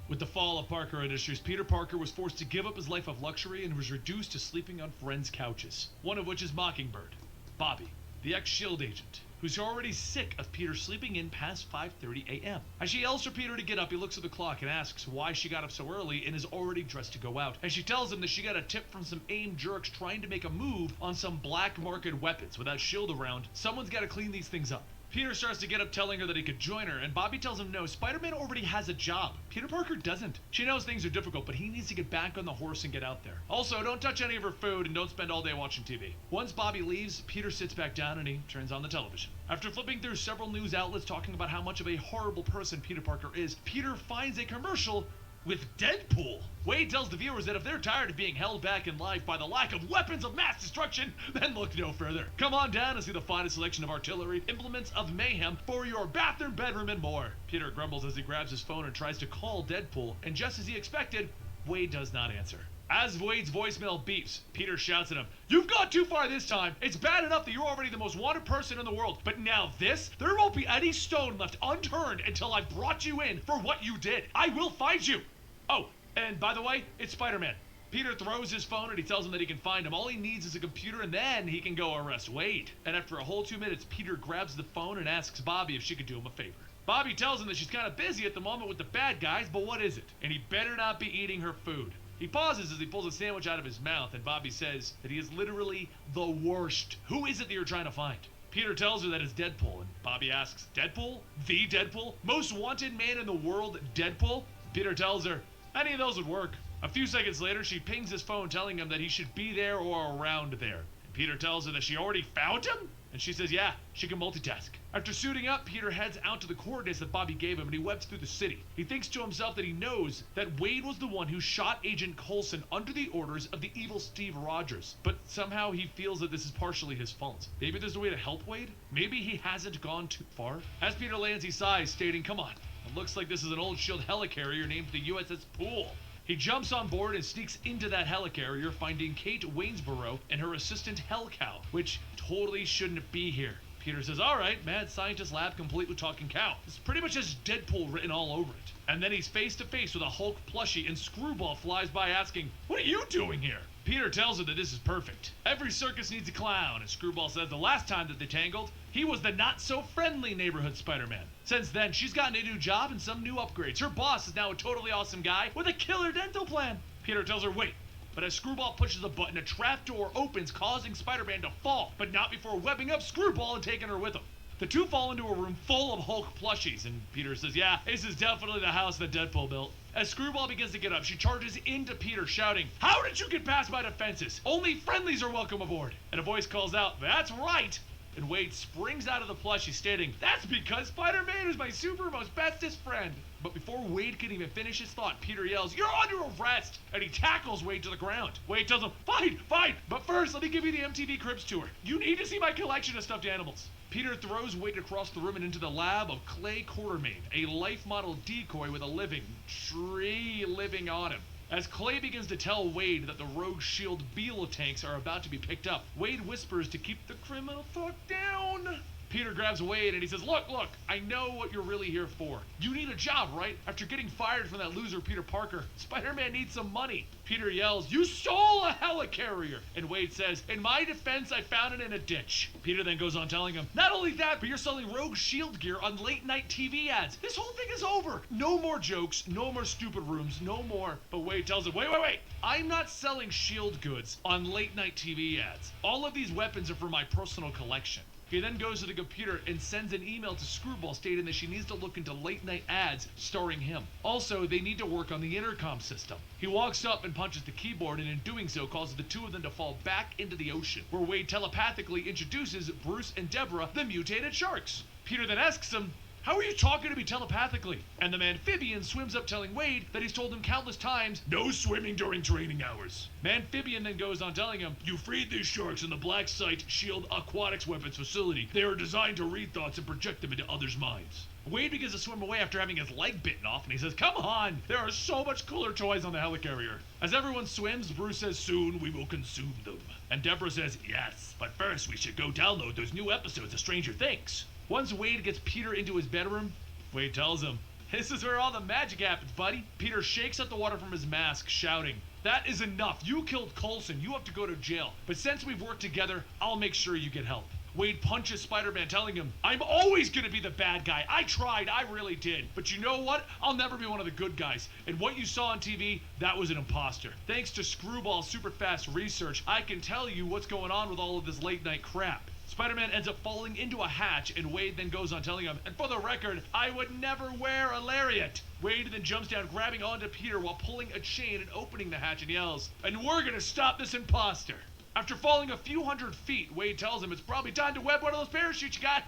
With the fall of Parker Industries, Peter Parker was forced to give up his life of luxury and was reduced to sleeping on friends' couches. One of which is Mockingbird, Bobby, the ex-S.H.I.E.L.D. agent, who's already sick of Peter sleeping in past 5:30 a.m. As she yells for Peter to get up, he looks at the clock and asks why she got up so early and is already dressed to go out. And she tells him that she got a tip from some AIM jerks trying to make a move on some black market weapons. Without S.H.I.E.L.D. around, someone's got to clean these things up. Peter starts to get up telling her that he could join her, and Bobby tells him no, Spider-Man already has a job. Peter Parker doesn't. She knows things are difficult, but he needs to get back on the horse and get out there. Also, don't touch any of her food and don't spend all day watching TV. Once Bobby leaves, Peter sits back down and he turns on the television. After flipping through several news outlets talking about how much of a horrible person Peter Parker is, Peter finds a commercial with Deadpool. Wade tells the viewers that if they're tired of being held back in life by the lack of weapons of mass destruction, then look no further. Come on down and see the finest selection of artillery, implements of mayhem for your bathroom, bedroom, and more. Peter grumbles as he grabs his phone and tries to call Deadpool, and just as he expected, Wade does not answer. As Wade's voicemail beeps, Peter shouts at him, "You've gone too far this time. It's bad enough that you're already the most wanted person in the world, but now this? There won't be any stone left unturned until I've brought you in for what you did. I will find you." Oh, and by the way, it's Spider-Man. Peter throws his phone and he tells him that he can find him. All he needs is a computer and then he can go arrest Wade. And after a whole 2 minutes, Peter grabs the phone and asks Bobby if she could do him a favor. Bobby tells him that she's kind of busy at the moment with the bad guys, but what is it? And he better not be eating her food. He pauses as he pulls a sandwich out of his mouth, and Bobby says that he is literally the worst. Who is it that you're trying to find? Peter tells her that it's Deadpool, and Bobby asks, Deadpool? The Deadpool? Most wanted man in the world, Deadpool? Peter tells her, any of those would work. A few seconds later, she pings his phone telling him that he should be there or around there. And Peter tells her that she already found him? And she says, yeah, she can multitask. After suiting up, Peter heads out to the coordinates that Bobby gave him and he webs through the city. He thinks to himself that he knows that Wade was the one who shot Agent Coulson under the orders of the evil Steve Rogers. But somehow he feels that this is partially his fault. Maybe there's a way to help Wade? Maybe he hasn't gone too far? As Peter lands, he sighs, stating, come on. It looks like this is an old S.H.I.E.L.D. helicarrier named the USS Pool. He jumps on board and sneaks into that helicarrier, finding Kate Waynesboro and her assistant Hellcow, which totally shouldn't be here. Peter says, alright, mad scientist lab complete with talking cow. This pretty much has Deadpool written all over it. And then he's face to face with a Hulk plushie and Screwball flies by asking, what are you doing here? Peter tells her that this is perfect. Every circus needs a clown, and Screwball says the last time that they tangled, he was the not-so-friendly neighborhood Spider-Man. Since then, she's gotten a new job and some new upgrades. Her boss is now a totally awesome guy with a killer dental plan. Peter tells her, wait. But as Screwball pushes a button, a trapdoor opens, causing Spider-Man to fall, but not before webbing up Screwball and taking her with him. The two fall into a room full of Hulk plushies, and Peter says, yeah, this is definitely the house that Deadpool built. As Screwball begins to get up, she charges into Peter, shouting, how did you get past my defenses? Only friendlies are welcome aboard. And a voice calls out, that's right. And Wade springs out of the plushie, stating, that's because Spider-Man is my most bestest friend. But before Wade can even finish his thought, Peter yells, you're under arrest! And he tackles Wade to the ground. Wade tells him, fine, but first let me give you the MTV Cribs tour. You need to see my collection of stuffed animals. Peter throws Wade across the room and into the lab of Clay Quartermain, a life model decoy with a living tree living on him. As Clay begins to tell Wade that the rogue S.H.I.E.L.D. Beetle tanks are about to be picked up, Wade whispers to keep the criminal fuck down. Peter grabs Wade and he says, look, I know what you're really here for. You need a job, right? After getting fired from that loser Peter Parker, Spider-Man needs some money. Peter yells, you stole a helicarrier! And Wade says, in my defense, I found it in a ditch. Peter then goes on telling him, not only that, but you're selling rogue S.H.I.E.L.D. gear on late night TV ads. This whole thing is over. No more jokes, no more stupid rooms, no more. But Wade tells him, wait. I'm not selling S.H.I.E.L.D. goods on late night TV ads. All of these weapons are for my personal collection. He then goes to the computer and sends an email to Screwball stating that she needs to look into late night ads starring him. Also, they need to work on the intercom system. He walks up and punches the keyboard and in doing so causes the two of them to fall back into the ocean, where Wade telepathically introduces Bruce and Deborah, the mutated sharks. Peter then asks him, How are you talking to me telepathically? And the Amphibian swims up telling Wade that he's told him countless times, no swimming during training hours. Amphibian then goes on telling him, you freed these sharks in the Black Site Shield Aquatics Weapons Facility. They are designed to read thoughts and project them into others' minds. Wade begins to swim away after having his leg bitten off, and he says, come on, there are so much cooler toys on the helicarrier. As everyone swims, Bruce says, soon we will consume them. And Deborah says, yes, but first we should go download those new episodes of Stranger Things. Once Wade gets Peter into his bedroom, Wade tells him, this is where all the magic happens, buddy. Peter shakes up the water from his mask, shouting, that is enough. You killed Coulson. You have to go to jail. But since we've worked together, I'll make sure you get help. Wade punches Spider-Man, telling him, I'm always gonna be the bad guy. I tried, I really did. But you know what? I'll never be one of the good guys. And what you saw on TV, that was an imposter. Thanks to Screwball's super fast research, I can tell you what's going on with all of this late night crap. Spider-Man ends up falling into a hatch, and Wade then goes on telling him, and for the record, I would never wear a lariat. Wade then jumps down, grabbing onto Peter while pulling a chain and opening the hatch, and yells, and we're gonna stop this imposter. After falling a few hundred feet, Wade tells him it's probably time to web one of those parachutes you got,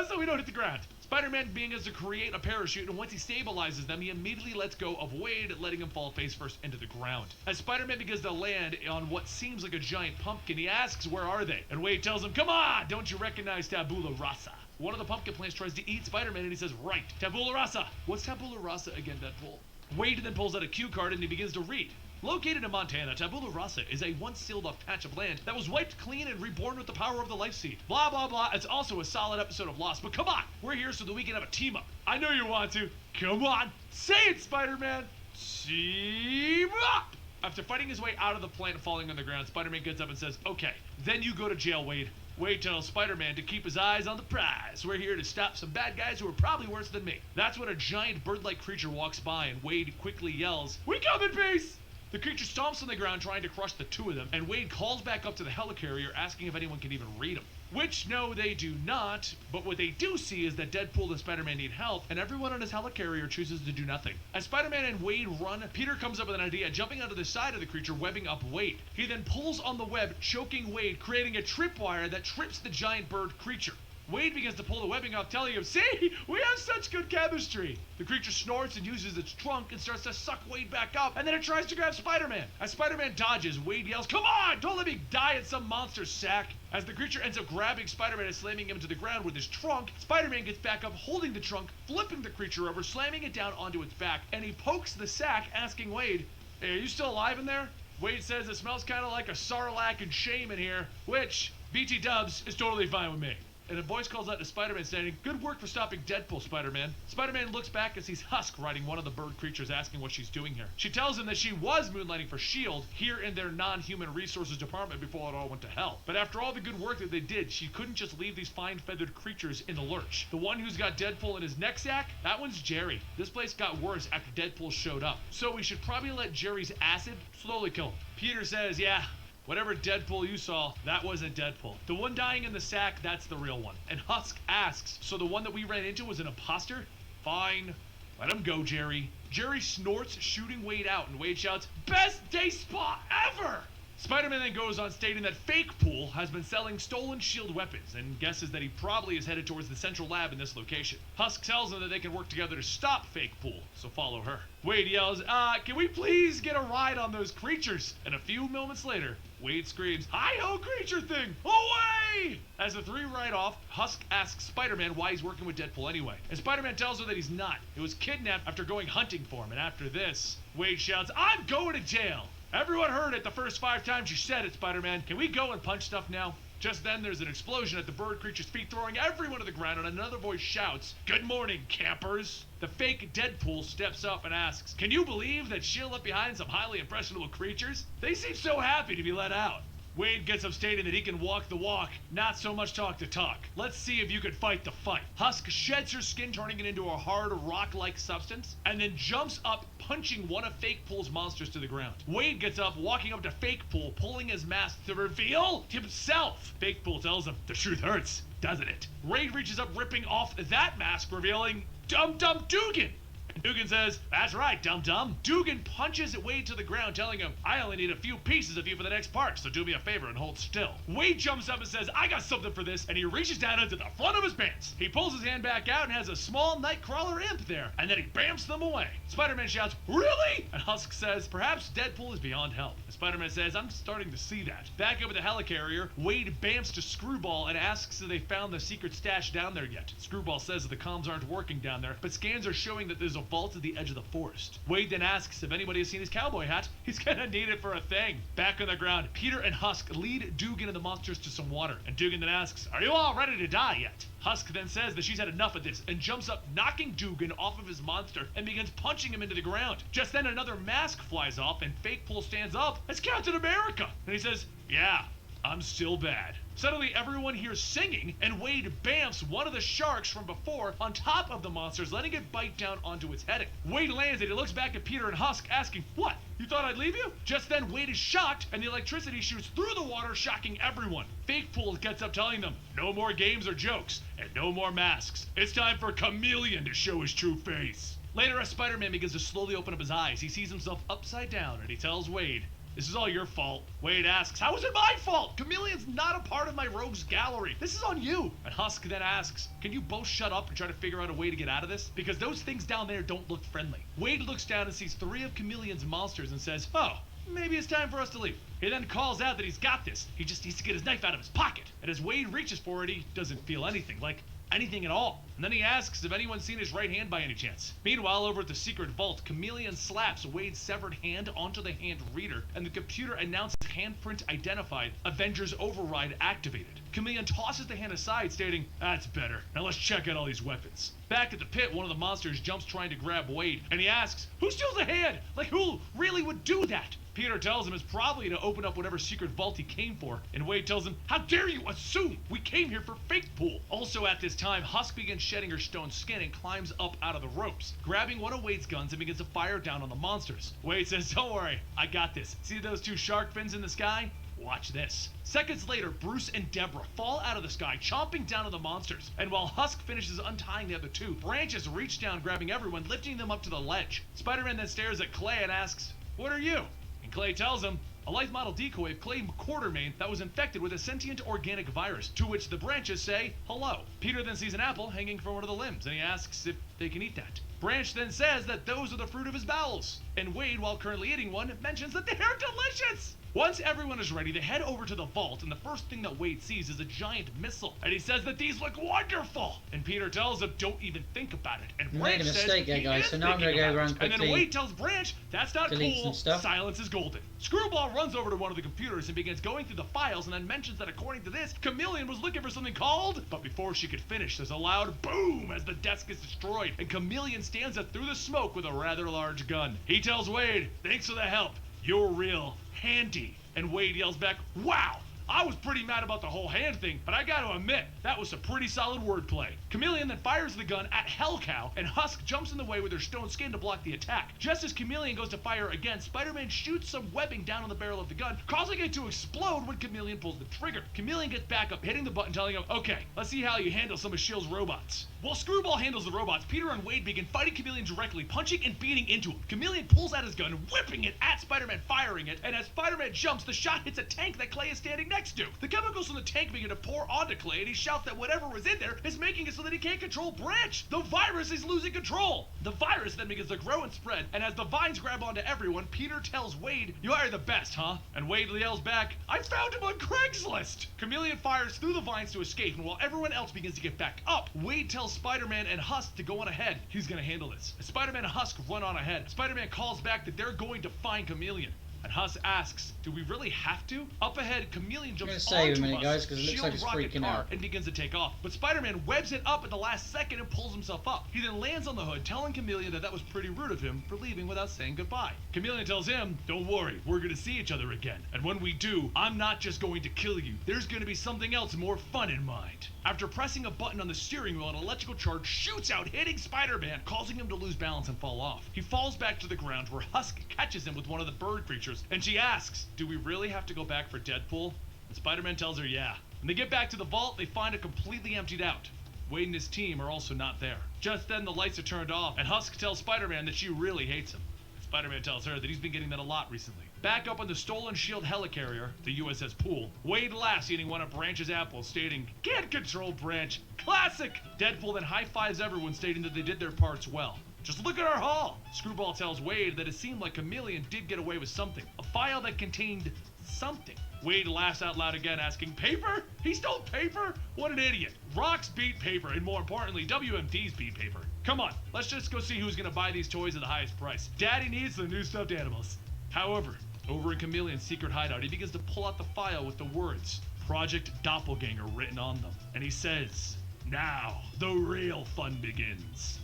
so we don't hit the ground. Spider-Man begins to create a parachute, and once he stabilizes them, he immediately lets go of Wade, letting him fall face first into the ground. As Spider-Man begins to land on what seems like a giant pumpkin, he asks, where are they? And Wade tells him, come on, don't you recognize Tabula Rasa? One of the pumpkin plants tries to eat Spider-Man, and he says, right, Tabula Rasa. What's Tabula Rasa again, Deadpool? Wade then pulls out a cue card, and he begins to read. Located in Montana, Tabula Rasa is a once sealed-off patch of land that was wiped clean and reborn with the power of the Life Seed. Blah, blah, blah. It's also a solid episode of Lost, but come on! We're here so that we can have a team-up. I know you want to. Come on! Say it, Spider-Man! Team up! After fighting his way out of the plant and falling on the ground, Spider-Man gets up and says, okay, then you go to jail, Wade. Wade tells Spider-Man to keep his eyes on the prize. We're here to stop some bad guys who are probably worse than me. That's when a giant bird-like creature walks by, and Wade quickly yells, we come in peace! The creature stomps on the ground trying to crush the two of them, and Wade calls back up to the helicarrier asking if anyone can even read him. Which, no, they do not, but what they do see is that Deadpool and Spider-Man need help, and everyone on his helicarrier chooses to do nothing. As Spider-Man and Wade run, Peter comes up with an idea, jumping onto the side of the creature, webbing up Wade. He then pulls on the web, choking Wade, creating a tripwire that trips the giant bird creature. Wade begins to pull the webbing off, telling him, see, we have such good chemistry. The creature snorts and uses its trunk and starts to suck Wade back up, and then it tries to grab Spider-Man. As Spider-Man dodges, Wade yells, come on, don't let me die in some monster's sack. As the creature ends up grabbing Spider-Man and slamming him to the ground with his trunk, Spider-Man gets back up holding the trunk, flipping the creature over, slamming it down onto its back, and he pokes the sack, asking Wade, hey, are you still alive in there? Wade says it smells kind of like a sarlacc and shame in here, which, BT dubs, is totally fine with me. And a voice calls out to Spider-Man saying, good work for stopping Deadpool, Spider-Man. Spider-Man looks back and sees Husk riding one of the bird creatures, asking what she's doing here. She tells him that she was moonlighting for S.H.I.E.L.D. here in their non-human resources department before it all went to hell. But after all the good work that they did, she couldn't just leave these fine feathered creatures in the lurch. The one who's got Deadpool in his neck sack, that one's Jerry. This place got worse after Deadpool showed up. So we should probably let Jerry's acid slowly kill him. Peter says, yeah, whatever Deadpool you saw, that wasn't Deadpool. The one dying in the sack, that's the real one. And Husk asks, so the one that we ran into was an imposter? Fine. Let him go, Jerry. Jerry snorts, shooting Wade out, and Wade shouts, best day spa ever! Spider-Man then goes on stating that Fake Pool has been selling stolen S.H.I.E.L.D. weapons and guesses that he probably is headed towards the central lab in this location. Husk tells him that they can work together to stop Fake Pool, so follow her. Wade yells, can we please get a ride on those creatures? And a few moments later, Wade screams, hi-ho creature thing, away! As the three ride off, Husk asks Spider-Man why he's working with Deadpool anyway. And Spider-Man tells her that he's not. It was kidnapped after going hunting for him, and after this, Wade shouts, I'm going to jail! Everyone heard it the first 5 times you said it, Spider-Man. Can we go and punch stuff now? Just then, there's an explosion at the bird creature's feet, throwing everyone to the ground, and another voice shouts, good morning, campers. The fake Deadpool steps up and asks, can you believe that S.H.I.E.L.D. left behind some highly impressionable creatures? They seem so happy to be let out. Wade gets up stating that he can walk the walk, not so much talk the talk. Let's see if you can fight the fight. Husk sheds her skin, turning it into a hard rock-like substance, and then jumps up, punching one of Fake Pool's monsters to the ground. Wade gets up, walking up to Fake Pool, pulling his mask to reveal himself. Fake Pool tells him, the truth hurts, doesn't it? Wade reaches up, ripping off that mask, revealing Dum Dum Dugan. And Dugan says, "That's right, dum-dum." Dugan punches Wade to the ground, telling him, "I only need a few pieces of you for the next part, so do me a favor and hold still." Wade jumps up and says, "I got something for this," and he reaches down into the front of his pants. He pulls his hand back out and has a small Nightcrawler imp there, and then he bamps them away. Spider-Man shouts, "Really?" And Husk says, "Perhaps Deadpool is beyond help." And Spider-Man says, "I'm starting to see that." Back up at the helicarrier, Wade bamps to Screwball and asks if they found the secret stash down there yet. Screwball says that the comms aren't working down there, but scans are showing that there's a vault at the edge of the forest. Wade then asks if anybody has seen his cowboy hat. He's gonna need it for a thing. Back on the ground, Peter and Husk lead Dugan and the monsters to some water, and Dugan then asks, "Are you all ready to die yet?" Husk then says that she's had enough of this and jumps up, knocking Dugan off of his monster and begins punching him into the ground. Just then another mask flies off and Fake Pool stands up. "It's Captain America!" And he says, "Yeah, I'm still bad." Suddenly everyone hears singing, and Wade bamfs one of the sharks from before on top of the monsters, letting it bite down onto its heading. Wade lands and he looks back at Peter and Husk, asking, "What? You thought I'd leave you?" Just then Wade is shocked, and the electricity shoots through the water, shocking everyone. Fake Pool gets up telling them, "No more games or jokes, and no more masks. It's time for Chameleon to show his true face." Later, as Spider-Man begins to slowly open up his eyes, he sees himself upside down, and he tells Wade, "This is all your fault." Wade asks, "How is it my fault? Chameleon's not a part of my rogues gallery. This is on you." And Husk then asks, "Can you both shut up and try to figure out a way to get out of this? Because those things down there don't look friendly." Wade looks down and sees 3 of Chameleon's monsters and says, "Oh, maybe it's time for us to leave." He then calls out that he's got this. He just needs to get his knife out of his pocket. And as Wade reaches for it, he doesn't feel anything, like anything at all. And then he asks if anyone's seen his right hand by any chance. Meanwhile, over at the secret vault, Chameleon slaps Wade's severed hand onto the hand reader, and the computer announces handprint identified, Avengers Override activated. Chameleon tosses the hand aside, stating, "That's better. Now let's check out all these weapons." Back at the pit, one of the monsters jumps trying to grab Wade, and he asks, "Who steals a hand? Like, who really would do that?" Peter tells him it's probably to open up whatever secret vault he came for, and Wade tells him, "How dare you assume? We came here for Fake Pool." Also at this time, Husk begins shedding her stone skin and climbs up out of the ropes, grabbing one of Wade's guns and begins to fire down on the monsters. Wade says, "Don't worry, I got this. See those 2 shark fins in the sky? Watch this." Seconds later, Bruce and Deborah fall out of the sky, chomping down on the monsters. And while Husk finishes untying the other 2, branches reach down, grabbing everyone, lifting them up to the ledge. Spider-Man then stares at Clay and asks, "What are you?" And Clay tells him, "A life model decoy of Clay Quartermain that was infected with a sentient organic virus," to which the branches say, "Hello." Peter then sees an apple hanging from one of the limbs, and he asks if they can eat that. Branch then says that those are the fruit of his bowels. And Wade, while currently eating one, mentions that they are delicious. Once everyone is ready, they head over to the vault, and the first thing that Wade sees is a giant missile. And he says that these look wonderful. And Peter tells him, "Don't even think about it." And Branch made a says mistake there, he guys, is so now I'm going to thinking go about around it. And quickly. then Wade tells Branch, "That's not delete cool. some stuff. Silence is golden." Screwball runs over to one of the computers and begins going through the files, and then mentions that according to this, Chameleon was looking for something called... But before she could finish, there's a loud boom as the desk is destroyed, and Chameleon stands up through the smoke with a rather large gun. He tells Wade, "Thanks for the help. You're real handy." And Wade yells back, "Wow! I was pretty mad about the whole hand thing, but I gotta admit, that was some pretty solid wordplay." Chameleon then fires the gun at Hellcow, and Husk jumps in the way with her stone skin to block the attack. Just as Chameleon goes to fire again, Spider-Man shoots some webbing down on the barrel of the gun, causing it to explode when Chameleon pulls the trigger. Chameleon gets back up, hitting the button, telling him, "Okay, let's see how you handle some of S.H.I.E.L.'s robots." While Screwball handles the robots, Peter and Wade begin fighting Chameleon directly, punching and beating into him. Chameleon pulls out his gun, whipping it at Spider-Man, firing it, and as Spider-Man jumps, the shot hits a tank that Clay is standing next to. The chemicals from the tank begin to pour onto Clay, and he shouts that whatever was in there is making it so that he can't control Branch. The virus is losing control. The virus then begins to grow and spread, and as the vines grab onto everyone, Peter tells Wade, "You are the best, huh?" And Wade yells back, "I found him on Craigslist!" Chameleon fires through the vines to escape, and while everyone else begins to get back up, Wade tells Spider-Man and Husk to go on ahead. He's gonna handle this. As Spider-Man and Husk run on ahead, Spider-Man calls back that they're going to find Chameleon. And Husk asks, "Do we really have to?" Up ahead, Chameleon jumps onto Husk's shield rocket car and begins to take off. But Spider-Man webs it up at the last second and pulls himself up. He then lands on the hood, telling Chameleon that was pretty rude of him for leaving without saying goodbye. Chameleon tells him, "Don't worry, we're gonna see each other again. And when we do, I'm not just going to kill you. There's gonna be something else more fun in mind." After pressing a button on the steering wheel, an electrical charge shoots out, hitting Spider-Man, causing him to lose balance and fall off. He falls back to the ground, where Husk catches him with one of the bird creatures, and she asks, "Do we really have to go back for Deadpool?" And Spider-Man tells her, "Yeah." When they get back to the vault, they find it completely emptied out. Wade and his team are also not there. Just then the lights are turned off, and Husk tells Spider-Man that she really hates him. Spider-Man tells her that he's been getting that a lot recently. Back up on the stolen S.H.I.E.L.D. helicarrier, the USS Pool, Wade laughs eating one of Branch's apples, stating, "Can't control Branch. Classic!" Deadpool then high-fives everyone, stating that they did their parts well. "Just look at our haul!" Screwball tells Wade that it seemed like Chameleon did get away with something. A file that contained something. Wade laughs out loud again, asking, "Paper? He stole paper? What an idiot." Rocks beat paper, and more importantly, WMDs beat paper. Come on, let's just go see who's gonna buy these toys at the highest price. Daddy needs the new stuffed animals. However, over in Chameleon's secret hideout, he begins to pull out the file with the words, Project Doppelganger, written on them. And he says, "Now, the real fun begins."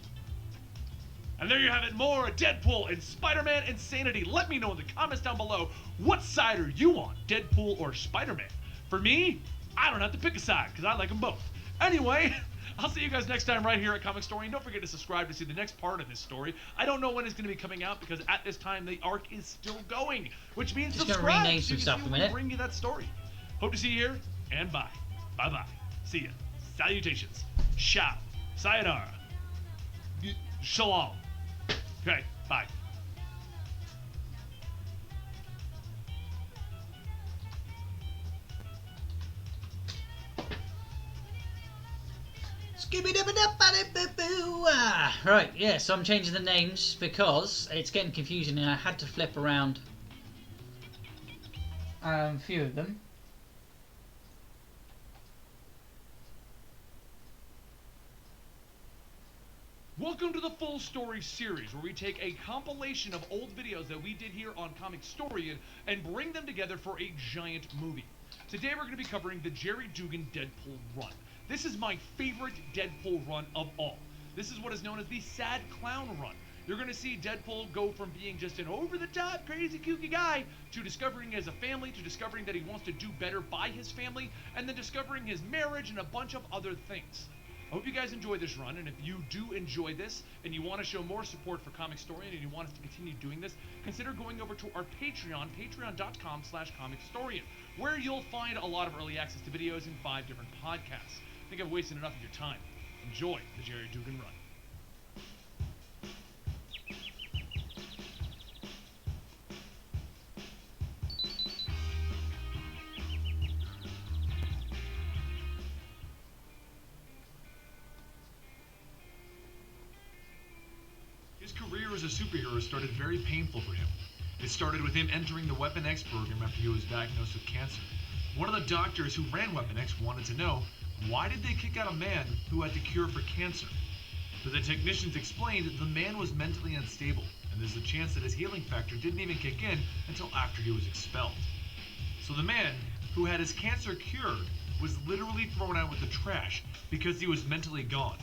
And there you have it, more Deadpool and Spider-Man insanity. Let me know in the comments down below, what side are you on, Deadpool or Spider-Man? For me, I don't have to pick a side, because I like them both. Anyway, I'll see you guys next time right here at Comic Story. And don't forget to subscribe to see the next part of this story. I don't know when it's going to be coming out, because at this time, the arc is still going. Which means Just subscribe gonna rename so some you can stuff see in a when we minute. bring you that story. Hope to see you here, and bye. Bye-bye. See ya. Salutations. Ciao. Sayonara. Shalom. Okay, bye. Right, yeah, so I'm changing the names because it's getting confusing and I had to flip around a few of them. Welcome to the Full Story series, where we take a compilation of old videos that we did here on Comic Story and bring them together for a giant movie. Today we're going to be covering the Jerry Dugan Deadpool run. This is my favorite Deadpool run of all. This is what is known as the Sad Clown run. You're going to see Deadpool go from being just an over-the-top, crazy, kooky guy to discovering he has a family, to discovering that he wants to do better by his family, and then discovering his marriage and a bunch of other things. I hope you guys enjoy this run, and if you do enjoy this and you want to show more support for Comic Story and you want us to continue doing this, consider going over to our Patreon, patreon.com/comicstorian, where you'll find a lot of early access to videos and 5 different podcasts. I think I've wasted enough of your time. Enjoy the Jerry Dugan run. His career as a superhero started very painful for him. It started with him entering the Weapon X program after he was diagnosed with cancer. One of the doctors who ran Weapon X wanted to know, why did they kick out a man who had the cure for cancer? But the technicians explained that the man was mentally unstable, and there's a chance that his healing factor didn't even kick in until after he was expelled. So the man who had his cancer cured was literally thrown out with the trash because he was mentally gone.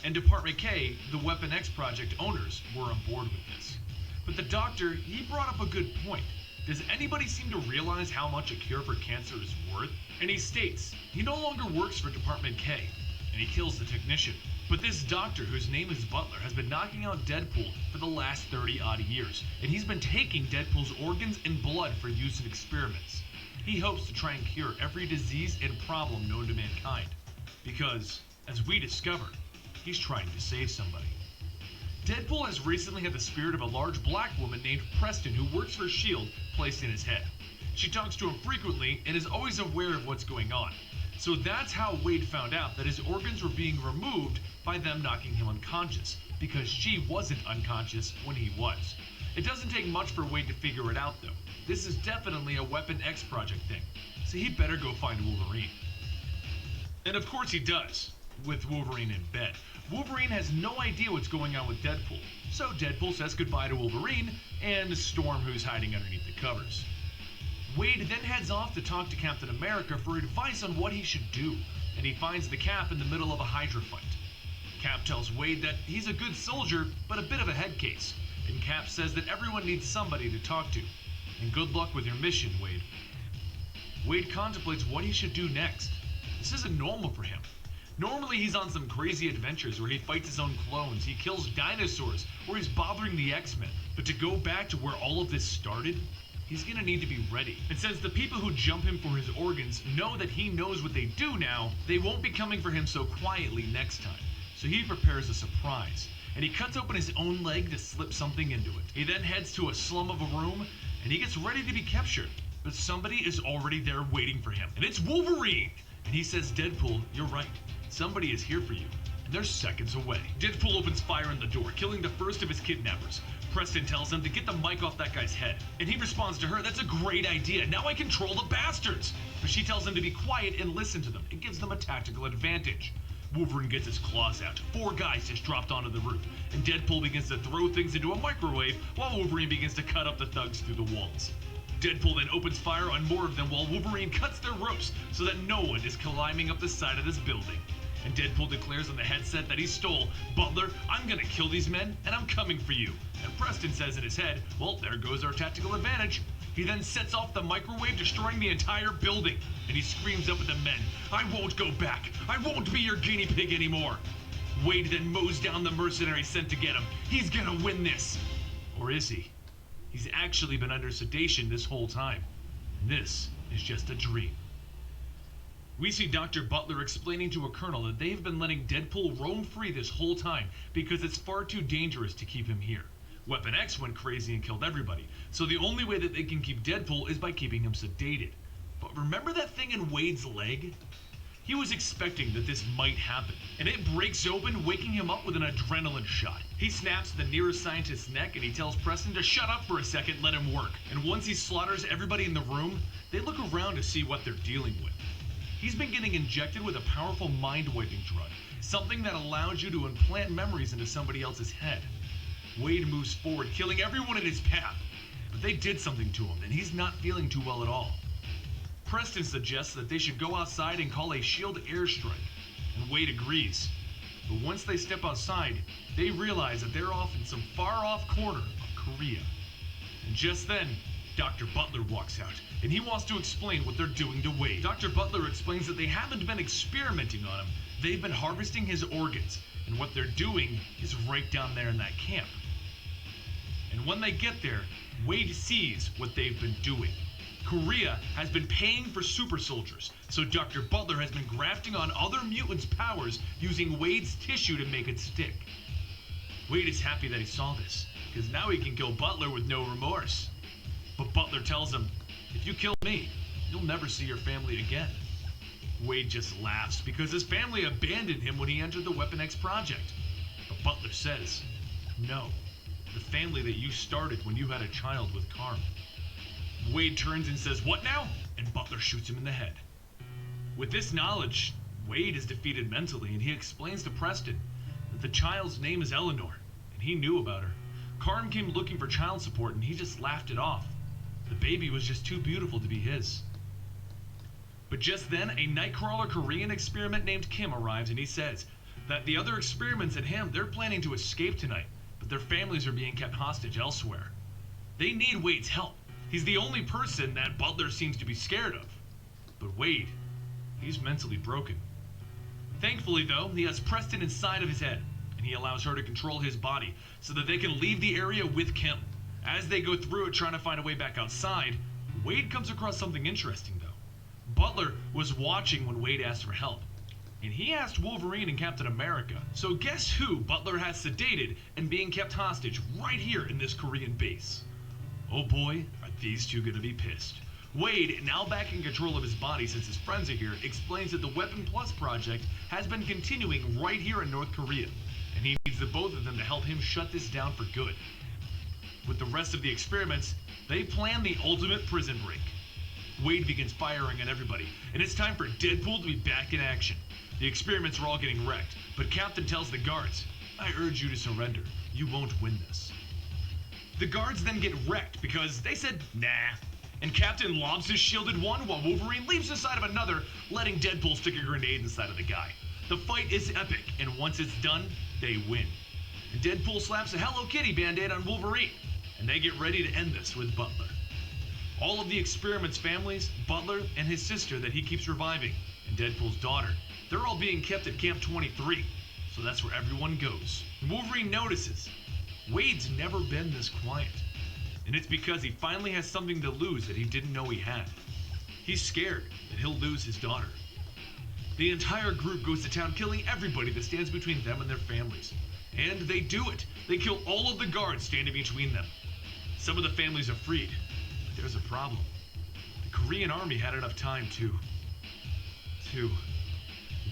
And Department K, the Weapon X project owners, were on board with this. But the doctor, he brought up a good point. Does anybody seem to realize how much a cure for cancer is worth? And he states, he no longer works for Department K, and he kills the technician. But this doctor, whose name is Butler, has been knocking out Deadpool for the last 30-odd years, and he's been taking Deadpool's organs and blood for use in experiments. He hopes to try and cure every disease and problem known to mankind. Because, as we discover, he's trying to save somebody. Deadpool has recently had the spirit of a large black woman named Preston who works for S.H.I.E.L.D. placed in his head. She talks to him frequently and is always aware of what's going on. So that's how Wade found out that his organs were being removed by them knocking him unconscious, because she wasn't unconscious when he was. It doesn't take much for Wade to figure it out though. This is definitely a Weapon X project thing, so he better go find Wolverine. And of course he does, with Wolverine in bed. Wolverine has no idea what's going on with Deadpool, so Deadpool says goodbye to Wolverine and Storm, who's hiding underneath the covers. Wade then heads off to talk to Captain America for advice on what he should do, and he finds the Cap in the middle of a Hydra fight. Cap tells Wade that he's a good soldier, but a bit of a head case, and Cap says that everyone needs somebody to talk to. And good luck with your mission, Wade. Wade contemplates what he should do next. This isn't normal for him. Normally he's on some crazy adventures where he fights his own clones, he kills dinosaurs, or he's bothering the X-Men. But to go back to where all of this started, he's gonna need to be ready. And since the people who jump him for his organs know that he knows what they do now, they won't be coming for him so quietly next time. So he prepares a surprise, and he cuts open his own leg to slip something into it. He then heads to a slum of a room, and he gets ready to be captured. But somebody is already there waiting for him, and it's Wolverine! And he says, Deadpool, you're right. Somebody is here for you. And they're seconds away. Deadpool opens fire on the door, killing the first of his kidnappers. Preston tells him to get the mic off that guy's head. And he responds to her, that's a great idea. Now I control the bastards. But she tells him to be quiet and listen to them. It gives them a tactical advantage. Wolverine gets his claws out. 4 guys just dropped onto the roof. And Deadpool begins to throw things into a microwave while Wolverine begins to cut up the thugs through the walls. Deadpool then opens fire on more of them while Wolverine cuts their ropes so that no one is climbing up the side of this building. And Deadpool declares on the headset that he stole, Butler, I'm gonna kill these men and I'm coming for you. And Preston says in his head, well, there goes our tactical advantage. He then sets off the microwave, destroying the entire building. And he screams up at the men, I won't go back. I won't be your guinea pig anymore. Wade then mows down the mercenary sent to get him. He's gonna win this. Or is he? He's actually been under sedation this whole time. And this is just a dream. We see Dr. Butler explaining to a colonel that they've been letting Deadpool roam free this whole time because it's far too dangerous to keep him here. Weapon X went crazy and killed everybody, so the only way that they can keep Deadpool is by keeping him sedated. But remember that thing in Wade's leg? He was expecting that this might happen, and it breaks open, waking him up with an adrenaline shot. He snaps the nearest scientist's neck and he tells Preston to shut up for a second, let him work. And once he slaughters everybody in the room, they look around to see what they're dealing with. He's been getting injected with a powerful mind-wiping drug, something that allows you to implant memories into somebody else's head. Wade moves forward, killing everyone in his path, but they did something to him, and he's not feeling too well at all. Preston suggests that they should go outside and call a shield airstrike, and Wade agrees. But once they step outside, they realize that they're off in some far-off corner of Korea. And just then, Dr. Butler walks out, and he wants to explain what they're doing to Wade. Dr. Butler explains that they haven't been experimenting on him, they've been harvesting his organs, and what they're doing is right down there in that camp. And when they get there, Wade sees what they've been doing. Korea has been paying for super soldiers, so Dr. Butler has been grafting on other mutants' powers using Wade's tissue to make it stick. Wade is happy that he saw this, because now he can kill Butler with no remorse. But Butler tells him, if you kill me, you'll never see your family again. Wade just laughs because his family abandoned him when he entered the Weapon X project. But Butler says, no, the family that you started when you had a child with Carm. Wade turns and says, what now? And Butler shoots him in the head. With this knowledge, Wade is defeated mentally, and he explains to Preston that the child's name is Eleanor, and he knew about her. Carm came looking for child support, and he just laughed it off. The baby was just too beautiful to be his. But just then, a Nightcrawler Korean experiment named Kim arrives, and he says that the other experiments at him, they're planning to escape tonight, but their families are being kept hostage elsewhere. They need Wade's help. He's the only person that Butler seems to be scared of. But Wade, he's mentally broken. Thankfully, though, he has Preston inside of his head, and he allows her to control his body so that they can leave the area with Kim. As they go through it trying to find a way back outside, Wade comes across something interesting, though. Butler was watching when Wade asked for help, and he asked Wolverine and Captain America. So guess who Butler has sedated and being kept hostage right here in this Korean base? Oh boy, are these two gonna be pissed. Wade, now back in control of his body since his friends are here, explains that the Weapon Plus project has been continuing right here in North Korea, and he needs the both of them to help him shut this down for good. With the rest of the experiments, they plan the ultimate prison break. Wade begins firing at everybody, and it's time for Deadpool to be back in action. The experiments are all getting wrecked, but Captain tells the guards, I urge you to surrender. You won't win this. The guards then get wrecked because they said, nah. And Captain lobs his shielded one while Wolverine leaps inside of another, letting Deadpool stick a grenade inside of the guy. The fight is epic, and once it's done, they win. And Deadpool slaps a Hello Kitty band-aid on Wolverine, and they get ready to end this with Butler. All of the experiment's families, Butler and his sister that he keeps reviving, and Deadpool's daughter, they're all being kept at Camp 23, so that's where everyone goes. And Wolverine notices, Wade's never been this quiet. And it's because he finally has something to lose that he didn't know he had. He's scared that he'll lose his daughter. The entire group goes to town killing everybody that stands between them and their families. And they do it. They kill all of the guards standing between them. Some of the families are freed, but there's a problem. The Korean army had enough time to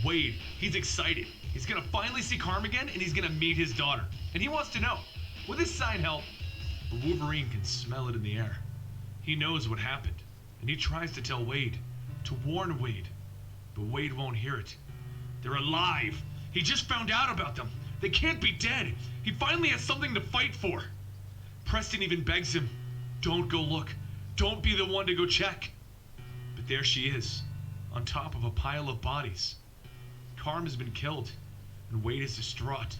Wade, he's excited. He's gonna finally see Carm again, and he's gonna meet his daughter. And he wants to know, will this sign help? But Wolverine can smell it in the air. He knows what happened, and he tries to tell Wade, to warn Wade. But Wade won't hear it. They're alive. He just found out about them. They can't be dead. He finally has something to fight for. Preston even begs him, don't go look. Don't be the one to go check. But there she is, on top of a pile of bodies. Carm has been killed, and Wade is distraught.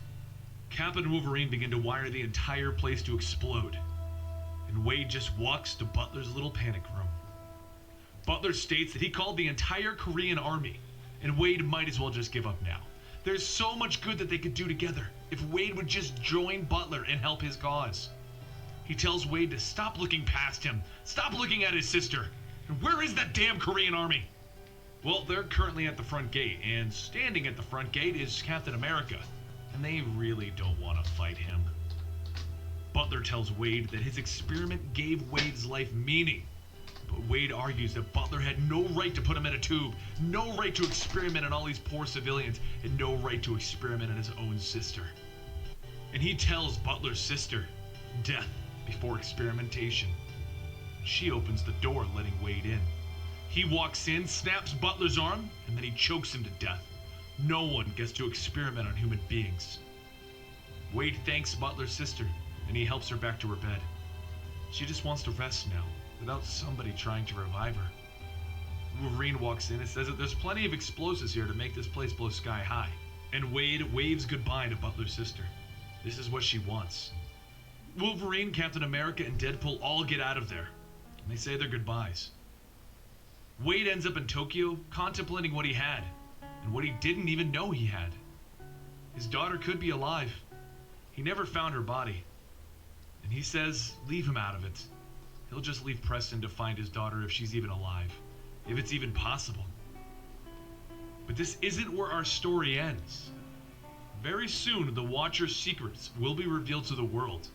Cap and Wolverine begin to wire the entire place to explode. And Wade just walks to Butler's little panic room. Butler states that he called the entire Korean army, and Wade might as well just give up now. There's so much good that they could do together if Wade would just join Butler and help his cause. He tells Wade to stop looking past him, stop looking at his sister. And where is that damn Korean army? Well, they're currently at the front gate, and standing at the front gate is Captain America, and they really don't want to fight him. Butler tells Wade that his experiment gave Wade's life meaning, but Wade argues that Butler had no right to put him in a tube, no right to experiment on all these poor civilians, and no right to experiment on his own sister. And he tells Butler's sister, death before experimentation. She opens the door, letting Wade in. He walks in, snaps Butler's arm, and then he chokes him to death. No one gets to experiment on human beings. Wade thanks Butler's sister, and he helps her back to her bed. She just wants to rest now, without somebody trying to revive her. Wolverine walks in and says that there's plenty of explosives here to make this place blow sky high. And Wade waves goodbye to Butler's sister. This is what she wants. Wolverine, Captain America, and Deadpool all get out of there, and they say their goodbyes. Wade ends up in Tokyo, contemplating what he had, and what he didn't even know he had. His daughter could be alive. He never found her body. And he says, leave him out of it. He'll just leave Preston to find his daughter if she's even alive, if it's even possible. But this isn't where our story ends. Very soon, the Watcher's secrets will be revealed to the world.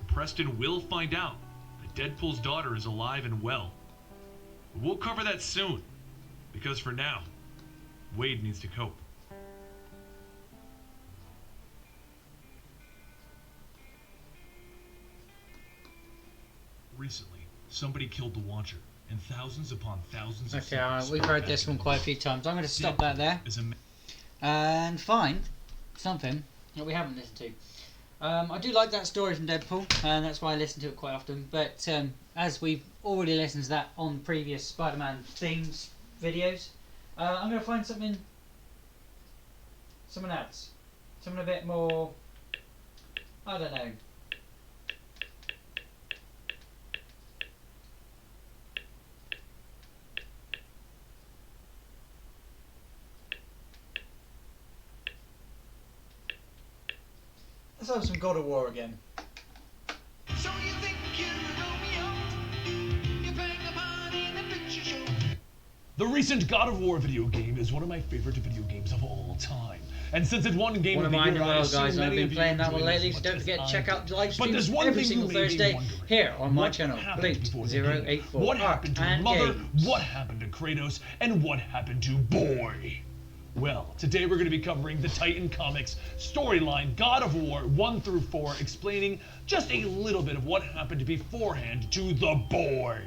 Preston will find out that Deadpool's daughter is alive and well. But we'll cover that soon, because for now, Wade needs to cope. Recently, somebody killed the Watcher, and thousands upon thousands of Okay, we've heard this one quite a few times. I'm going to stop that there and find something that we haven't listened to. I do like that story from Deadpool, and that's why I listen to it quite often. But as we've already listened to that on previous Spider-Man themes videos, I'm going to find someone else, something a bit more, I don't know. Let's have some God of War again. So you think you're Romeo? You're playing a part in a picture show. The recent God of War video game is one of my favorite video games of all time. And since it won Game of the Year, I assume guys, I've many been of you playing that enjoyed one it as lately, so much don't as forget to I check out do. the live But streams there's one every thing single you may be Thursday wondering. here on my What channel, happened before the game? Blink084. What happened to and Mother? games. What happened to Kratos? And what happened to Boy? Well, today we're going to be covering the Titan Comics storyline God of War 1 through 4, explaining just a little bit of what happened beforehand to the boy.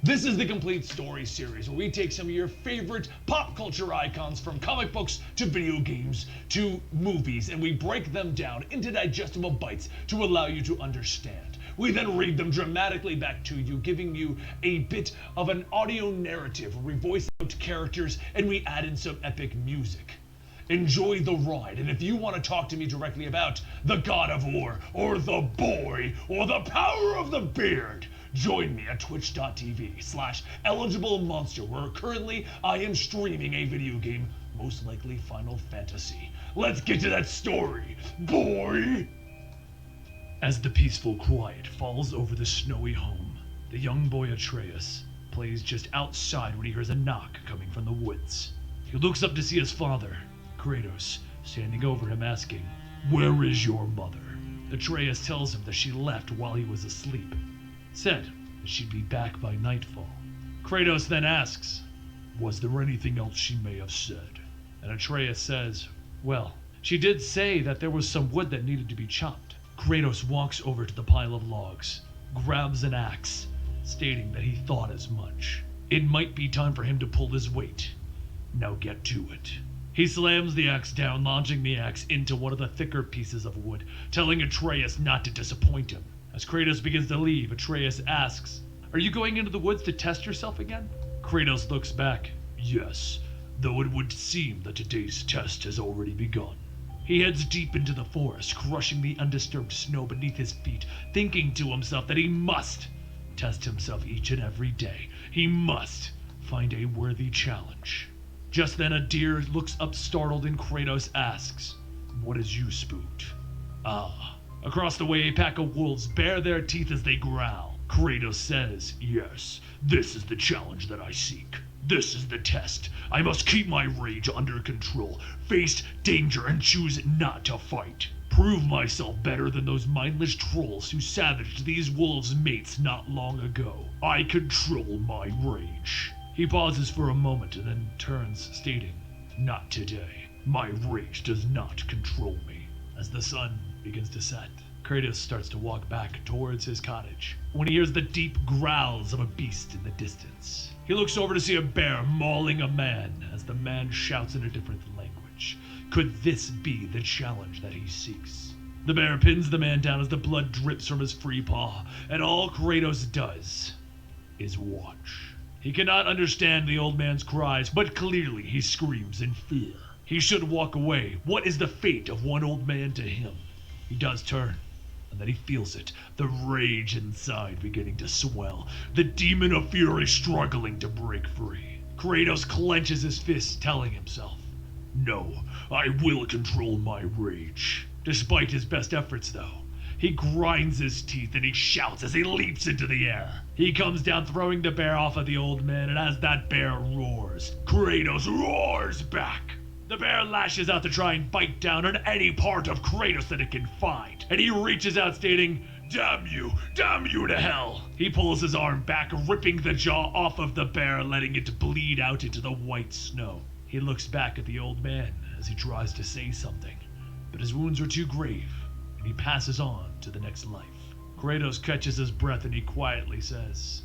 This is the complete story series where we take some of your favorite pop culture icons from comic books to video games to movies, and we break them down into digestible bites to allow you to understand. We then read them dramatically back to you, giving you a bit of an audio narrative where we voice out characters and we add in some epic music. Enjoy the ride, and if you want to talk to me directly about the God of War, or the Boy, or the power of the beard, join me at twitch.tv/eligiblemonster, where currently I am streaming a video game, most likely Final Fantasy. Let's get to that story, boy! As the peaceful quiet falls over the snowy home, the young boy Atreus plays just outside when he hears a knock coming from the woods. He looks up to see his father, Kratos, standing over him asking, "Where is your mother?" Atreus tells him that she left while he was asleep. Said that she'd be back by nightfall. Kratos then asks, "Was there anything else she may have said?" And Atreus says, "Well, she did say that there was some wood that needed to be chopped." Kratos walks over to the pile of logs, grabs an axe, stating that he thought as much. It might be time for him to pull his weight. Now get to it. He slams the axe down, launching the axe into one of the thicker pieces of wood, telling Atreus not to disappoint him. As Kratos begins to leave, Atreus asks, "Are you going into the woods to test yourself again?" Kratos looks back. "Yes, though it would seem that today's test has already begun." He heads deep into the forest, crushing the undisturbed snow beneath his feet, thinking to himself that he must test himself each and every day. He must find a worthy challenge. Just then a deer looks up startled and Kratos asks, "What has you spooked?" "Ah." Across the way a pack of wolves bare their teeth as they growl. Kratos says, "Yes, this is the challenge that I seek. This is the test. I must keep my rage under control, face danger, and choose not to fight. Prove myself better than those mindless trolls who savaged these wolves' mates not long ago. I control my rage." He pauses for a moment and then turns, stating, "Not today. My rage does not control me." As the sun begins to set, Kratos starts to walk back towards his cottage when he hears the deep growls of a beast in the distance. He looks over to see a bear mauling a man as the man shouts in a different language. Could this be the challenge that he seeks? The bear pins the man down as the blood drips from his free paw, and all Kratos does is watch. He cannot understand the old man's cries, but clearly he screams in fear. He should walk away. What is the fate of one old man to him? He does turn, and then he feels it, the rage inside beginning to swell, the demon of fury struggling to break free. Kratos clenches his fists, telling himself, "No, I will control my rage." Despite his best efforts, though, he grinds his teeth and he shouts as he leaps into the air. He comes down, throwing the bear off of the old man, and as that bear roars, Kratos roars back. The bear lashes out to try and bite down on any part of Kratos that it can find, and he reaches out stating, damn you to hell." He pulls his arm back, ripping the jaw off of the bear, letting it bleed out into the white snow. He looks back at the old man as he tries to say something, but his wounds are too grave, and he passes on to the next life. Kratos catches his breath and he quietly says,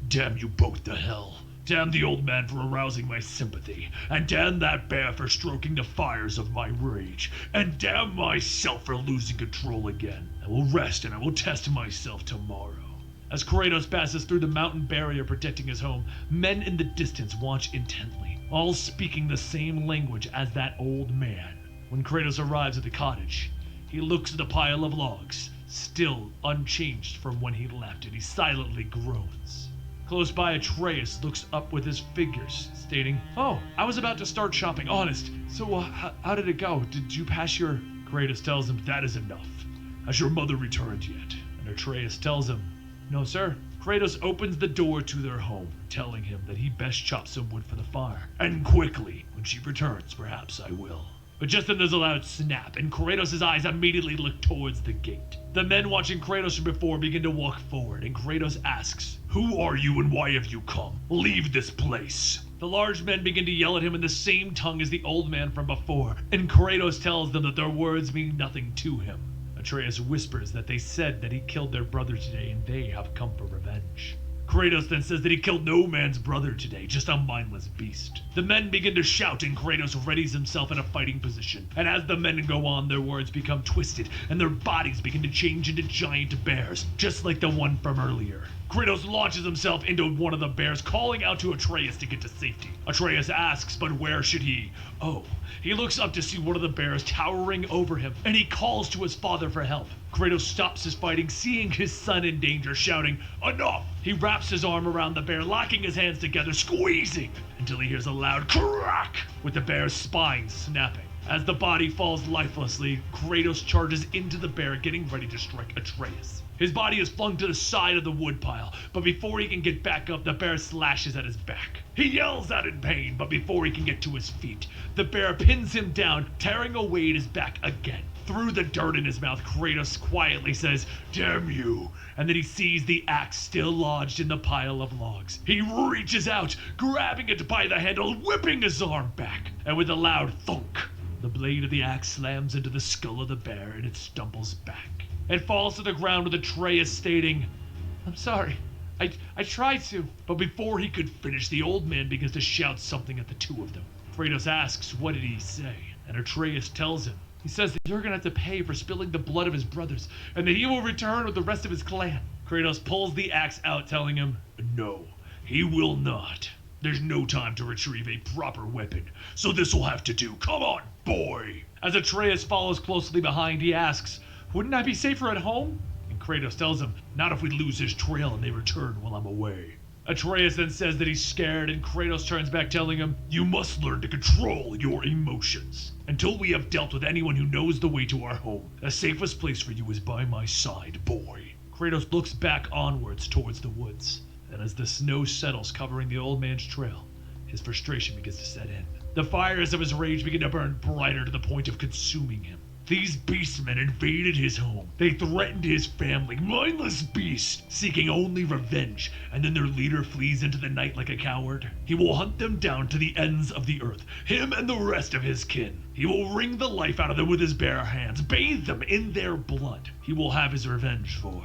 "Damn you both to hell. Damn the old man for arousing my sympathy, and damn that bear for stroking the fires of my rage, and damn myself for losing control again. I will rest and I will test myself tomorrow." As Kratos passes through the mountain barrier protecting his home, men in the distance watch intently, all speaking the same language as that old man. When Kratos arrives at the cottage, he looks at the pile of logs, still unchanged from when he left, and he silently groans. Close by, Atreus looks up with his figures, stating, "Oh, I was about to start shopping, honest. So, how did it go? Did you pass your..." Kratos tells him that is enough. "Has your mother returned yet?" And Atreus tells him, "No, sir." Kratos opens the door to their home, telling him that he best chop some wood for the fire. "And quickly. When she returns, perhaps I will." But just then there's a loud snap, and Kratos' eyes immediately look towards the gate. The men watching Kratos from before begin to walk forward, and Kratos asks, "Who are you and why have you come? Leave this place." The large men begin to yell at him in the same tongue as the old man from before, and Kratos tells them that their words mean nothing to him. Atreus whispers that they said that he killed their brother today and they have come for revenge. Kratos then says that he killed no man's brother today, just a mindless beast. The men begin to shout and Kratos readies himself in a fighting position. And as the men go on, their words become twisted and their bodies begin to change into giant bears, just like the one from earlier. Kratos launches himself into one of the bears, calling out to Atreus to get to safety. Atreus asks, but where should he? Oh, he looks up to see one of the bears towering over him, and he calls to his father for help. Kratos stops his fighting, seeing his son in danger, shouting, "Enough!" He wraps his arm around the bear, locking his hands together, squeezing, until he hears a loud crack, with the bear's spine snapping. As the body falls lifelessly, Kratos charges into the bear, getting ready to strike Atreus. His body is flung to the side of the woodpile, but before he can get back up, the bear slashes at his back. He yells out in pain, but before he can get to his feet, the bear pins him down, tearing away at his back again. Through the dirt in his mouth, Kratos quietly says, "Damn you," and then he sees the axe still lodged in the pile of logs. He reaches out, grabbing it by the handle, whipping his arm back, and with a loud thunk, the blade of the axe slams into the skull of the bear and it stumbles back. It falls to the ground with Atreus stating, "I'm sorry, I tried to." But before he could finish, the old man begins to shout something at the two of them. Kratos asks, what did he say? And Atreus tells him. He says that you're gonna have to pay for spilling the blood of his brothers, and that he will return with the rest of his clan. Kratos pulls the axe out, telling him, "No, he will not. There's no time to retrieve a proper weapon, so this will have to do. Come on, boy." As Atreus follows closely behind, he asks, "Wouldn't I be safer at home?" And Kratos tells him, "Not if we lose his trail and they return while I'm away." Atreus then says that he's scared, and Kratos turns back, telling him, "You must learn to control your emotions. Until we have dealt with anyone who knows the way to our home, the safest place for you is by my side, boy." Kratos looks back onwards towards the woods, and as the snow settles covering the old man's trail, his frustration begins to set in. The fires of his rage begin to burn brighter to the point of consuming him. These beastmen invaded his home. They threatened his family, mindless beasts, seeking only revenge, and then their leader flees into the night like a coward. He will hunt them down to the ends of the earth, him and the rest of his kin. He will wring the life out of them with his bare hands, bathe them in their blood. He will have his revenge for.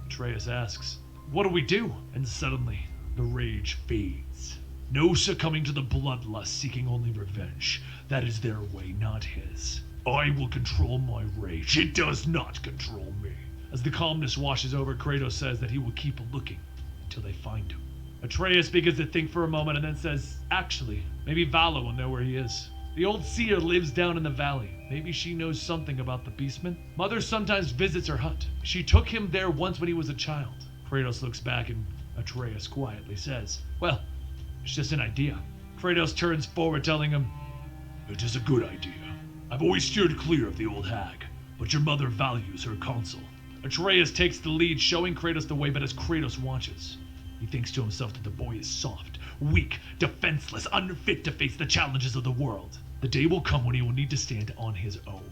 Atreus asks, "What do we do?" And suddenly, the rage fades. No succumbing to the bloodlust, seeking only revenge. That is their way, not his. I will control my rage. It does not control me. As the calmness washes over, Kratos says that he will keep looking until they find him. Atreus begins to think for a moment and then says, "Actually, maybe Vala will know where he is. The old seer lives down in the valley. Maybe she knows something about the beastmen. Mother sometimes visits her hut. She took him there once when he was a child." Kratos looks back and Atreus quietly says, "Well, it's just an idea." Kratos turns forward, telling him, "It is a good idea. I've always steered clear of the old hag, but your mother values her counsel." Atreus takes the lead, showing Kratos the way, but as Kratos watches, he thinks to himself that the boy is soft, weak, defenseless, unfit to face the challenges of the world. The day will come when he will need to stand on his own.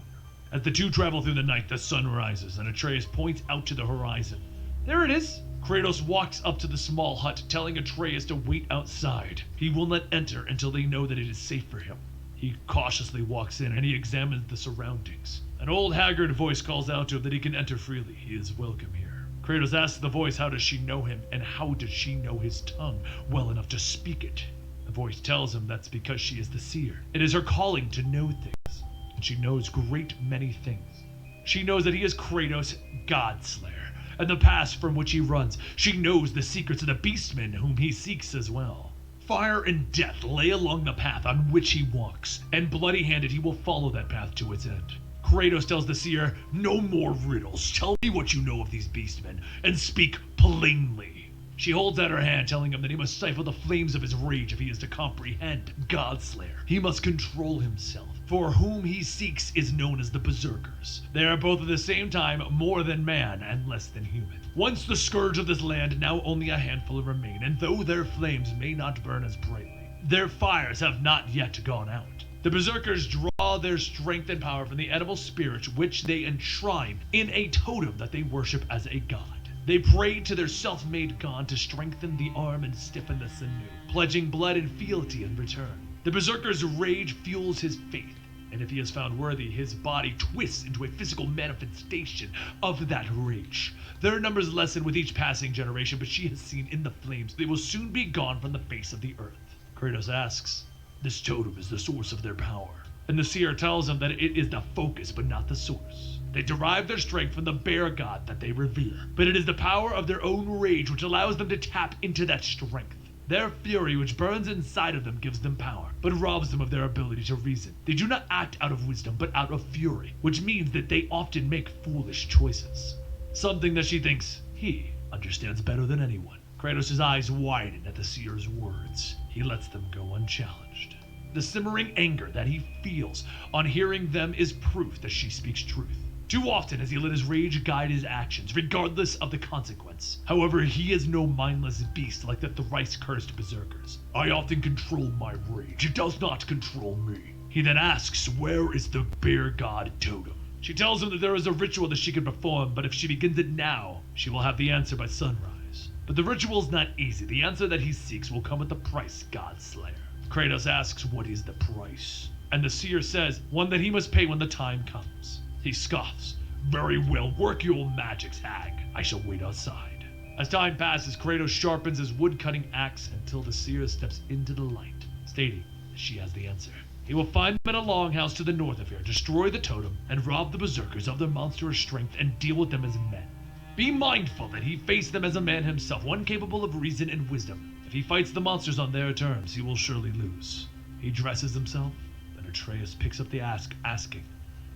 As the two travel through the night, the sun rises, and Atreus points out to the horizon. "There it is." Kratos walks up to the small hut, telling Atreus to wait outside. He will not enter until they know that it is safe for him. He cautiously walks in and he examines the surroundings. An old haggard voice calls out to him that he can enter freely. He is welcome here. Kratos asks the voice how does she know him and how does she know his tongue well enough to speak it. The voice tells him that's because she is the seer. It is her calling to know things, and she knows great many things. She knows that he is Kratos, Godslayer, and the past from which he runs. She knows the secrets of the beastmen whom he seeks as well. Fire and death lay along the path on which he walks, and bloody-handed he will follow that path to its end. Kratos tells the seer, "No more riddles. Tell me what you know of these beastmen, and speak plainly." She holds out her hand, telling him that he must stifle the flames of his rage if he is to comprehend Godslayer. He must control himself, for whom he seeks is known as the Berserkers. They are both at the same time more than man and less than human. Once the scourge of this land, now only a handful remain, and though their flames may not burn as brightly, their fires have not yet gone out. The Berserkers draw their strength and power from the edible spirit which they enshrine in a totem that they worship as a god. They pray to their self-made god to strengthen the arm and stiffen the sinew, pledging blood and fealty in return. The Berserker's rage fuels his faith, and if he is found worthy, his body twists into a physical manifestation of that rage. Their numbers lessen with each passing generation, but she has seen in the flames they will soon be gone from the face of the earth. Kratos asks, "This totem is the source of their power," and the seer tells him that it is the focus but not the source. They derive their strength from the bear god that they revere, but it is the power of their own rage which allows them to tap into that strength. Their fury which burns inside of them gives them power, but robs them of their ability to reason. They do not act out of wisdom, but out of fury, which means that they often make foolish choices. Something that she thinks he understands better than anyone. Kratos' eyes widen at the seer's words. He lets them go unchallenged. The simmering anger that he feels on hearing them is proof that she speaks truth. Too often has he let his rage guide his actions, regardless of the consequence. However, he is no mindless beast like the thrice-cursed berserkers. I often control my rage. It does not control me. He then asks, where is the bear god totem? She tells him that there is a ritual that she can perform, but if she begins it now, she will have the answer by sunrise. But the ritual is not easy. The answer that he seeks will come at the price, Godslayer. Kratos asks, what is the price? And the seer says, one that he must pay when the time comes. He scoffs. Very well, work your magics, hag. I shall wait outside. As time passes, Kratos sharpens his wood-cutting axe until the seer steps into the light, stating that she has the answer. He will find them in a longhouse to the north of here, destroy the totem, and rob the berserkers of their monstrous strength and deal with them as men. Be mindful that he faced them as a man himself, one capable of reason and wisdom. If he fights the monsters on their terms, he will surely lose. He dresses himself, then Atreus picks up the axe, asking,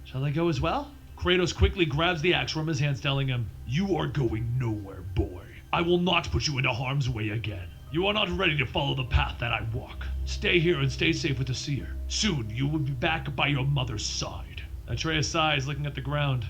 shall I go as well? Kratos quickly grabs the axe from his hands, telling him, you are going nowhere, boy. I will not put you into harm's way again. You are not ready to follow the path that I walk. Stay here and stay safe with the seer. Soon you will be back by your mother's side. Atreus sighs, looking at the ground.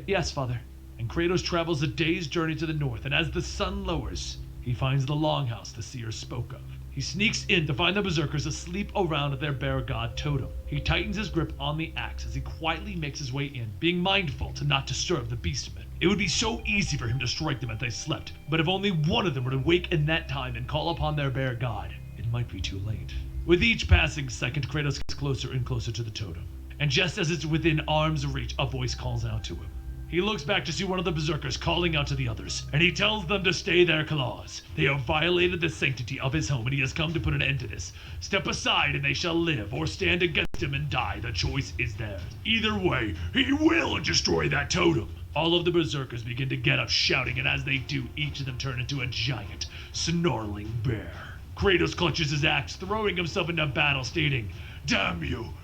Yes, father. And Kratos travels a day's journey to the north, and as the sun lowers, he finds the longhouse the seer spoke of. He sneaks in to find the berserkers asleep around their bear god totem. He tightens his grip on the axe as he quietly makes his way in, being mindful to not disturb the beastmen. It would be so easy for him to strike them as they slept, but if only one of them were to wake in that time and call upon their bear god, it might be too late. With each passing second, Kratos gets closer and closer to the totem, and just as it's within arm's reach, a voice calls out to him. He looks back to see one of the berserkers calling out to the others, and he tells them to stay their claws. They have violated the sanctity of his home, and he has come to put an end to this. Step aside and they shall live, or stand against him and die. The choice is theirs. Either way, he will destroy that totem. All of the berserkers begin to get up shouting, and as they do, each of them turn into a giant, snarling bear. Kratos clutches his axe, throwing himself into battle, stating, damn you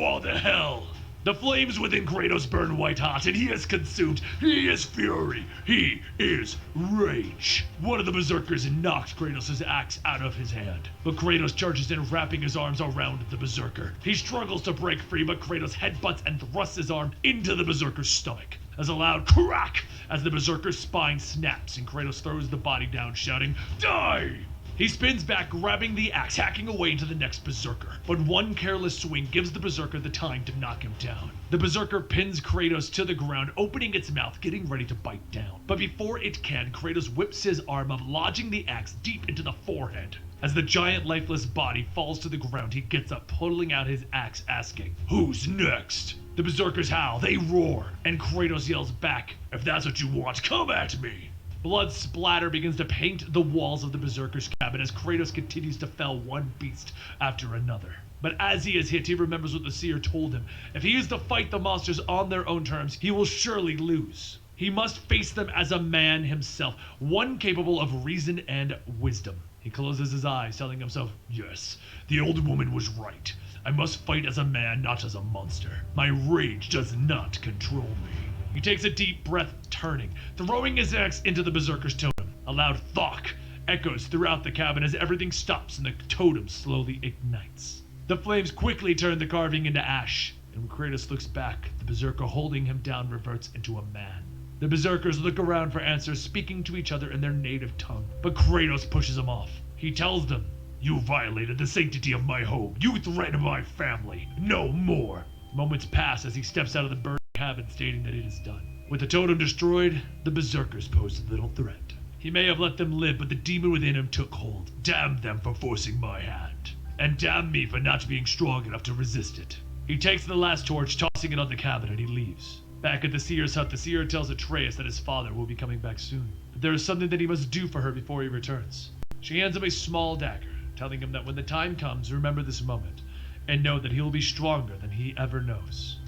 all to hell. The flames within Kratos burn white hot, and he is consumed. He is fury. He is rage. One of the berserkers knocks Kratos' axe out of his hand, but Kratos charges in, wrapping his arms around the berserker. He struggles to break free, but Kratos headbutts and thrusts his arm into the berserker's stomach. As a loud crack, as the berserker's spine snaps, and Kratos throws the body down, shouting, die! He spins back, grabbing the axe, hacking away into the next berserker. But one careless swing gives the berserker the time to knock him down. The berserker pins Kratos to the ground, opening its mouth, getting ready to bite down. But before it can, Kratos whips his arm up, lodging the axe deep into the forehead. As the giant lifeless body falls to the ground, he gets up, pulling out his axe, asking, who's next? The berserkers howl, they roar, and Kratos yells back, if that's what you want, come at me! Blood splatter begins to paint the walls of the berserker's cabin as Kratos continues to fell one beast after another. But as he is hit, he remembers what the seer told him. If he is to fight the monsters on their own terms, he will surely lose. He must face them as a man himself, one capable of reason and wisdom. He closes his eyes, telling himself, yes, the old woman was right. I must fight as a man, not as a monster. My rage does not control me. He takes a deep breath, turning, throwing his axe into the berserker's totem. A loud thwack echoes throughout the cabin as everything stops and the totem slowly ignites. The flames quickly turn the carving into ash, and when Kratos looks back, the berserker holding him down reverts into a man. The berserkers look around for answers, speaking to each other in their native tongue, but Kratos pushes them off. He tells them, you violated the sanctity of my home. You threatened my family. No more. Moments pass as he steps out of the burning cabin, stating that it is done. With the totem destroyed, the berserkers posed little threat. He may have let them live, but the demon within him took hold. Damn them for forcing my hand. And damn me for not being strong enough to resist it. He takes the last torch, tossing it on the cabin, and he leaves. Back at the seer's hut, the seer tells Atreus that his father will be coming back soon. But there is something that he must do for her before he returns. She hands him a small dagger, telling him that when the time comes, remember this moment, and know that he will be stronger than he ever knows.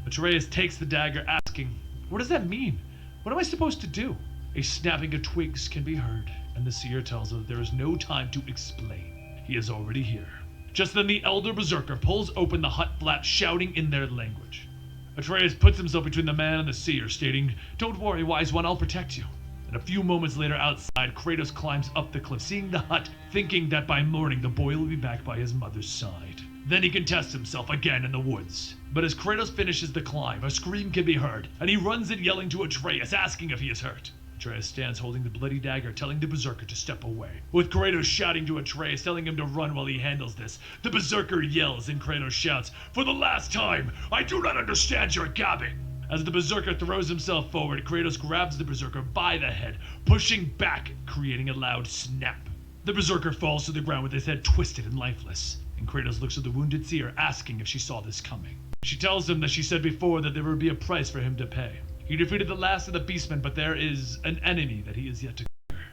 Atreus takes the dagger, asking, what does that mean? What am I supposed to do? A snapping of twigs can be heard, and the seer tells him that there is no time to explain. He is already here. Just then the elder berserker pulls open the hut flap, shouting in their language. Atreus puts himself between the man and the seer, stating, don't worry, wise one, I'll protect you. And a few moments later outside, Kratos climbs up the cliff, seeing the hut, thinking that by morning the boy will be back by his mother's side. Then he can test himself again in the woods. But as Kratos finishes the climb, a scream can be heard, and he runs in yelling to Atreus, asking if he is hurt. Atreus stands holding the bloody dagger, telling the Berserker to step away. With Kratos shouting to Atreus, telling him to run while he handles this, the Berserker yells and Kratos shouts, "For the last time, I do not understand your gabbing!" As the Berserker throws himself forward, Kratos grabs the Berserker by the head, pushing back, creating a loud snap. The Berserker falls to the ground with his head twisted and lifeless, and Kratos looks at the wounded seer, asking if she saw this coming. She tells him that she said before that there would be a price for him to pay. He defeated the last of the beastmen, but there is an enemy that he is yet to conquer.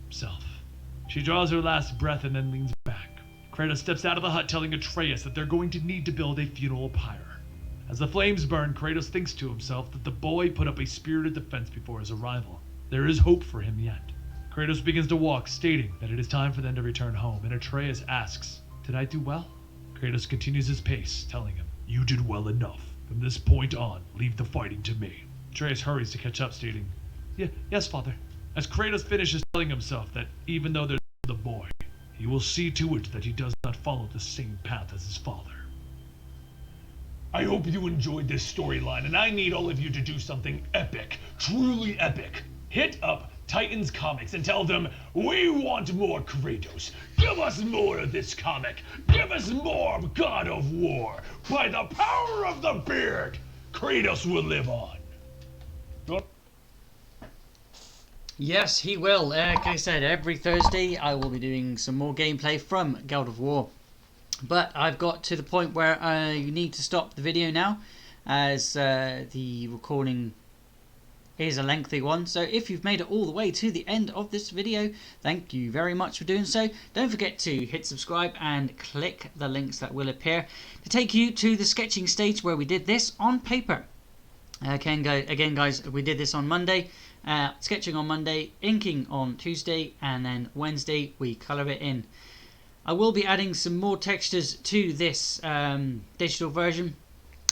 Himself. She draws her last breath and then leans back. Kratos steps out of the hut, telling Atreus that they're going to need to build a funeral pyre. As the flames burn, Kratos thinks to himself that the boy put up a spirited defense before his arrival. There is hope for him yet. Kratos begins to walk, stating that it is time for them to return home, and Atreus asks, "Did I do well?" Kratos continues his pace, telling him, "You did well enough. From this point on, leave the fighting to me." Atreus hurries to catch up, stating, Yes, father." As Kratos finishes telling himself that even though there's the boy, he will see to it that he does not follow the same path as his father. I hope you enjoyed this storyline, and I need all of you to do something epic, truly epic. Hit up Titans Comics and tell them, "We want more Kratos. Give us more of this comic. Give us more God of War. By the power of the beard, Kratos will live on." Yes, he will. Like I said, every Thursday I will be doing some more gameplay from God of War. But I've got to the point where I need to stop the video now, as the recording is a lengthy one. So if you've made it all the way to the end of this video, thank you very much for doing so. Don't forget to hit subscribe and click the links that will appear to take you to the sketching stage where we did this on paper. Again guys, we did this on Monday, sketching on Monday, inking on Tuesday, and then Wednesday we colour it in. I will be adding some more textures to this digital version.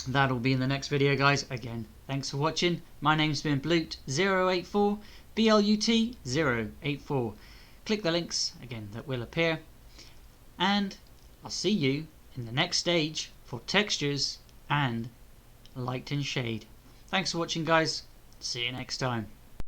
That'll be in the next video, guys. Again, thanks for watching. My name's been Blut084, BLUT084. Click the links, again, that will appear. And I'll see you in the next stage for textures and light and shade. Thanks for watching, guys. See you next time.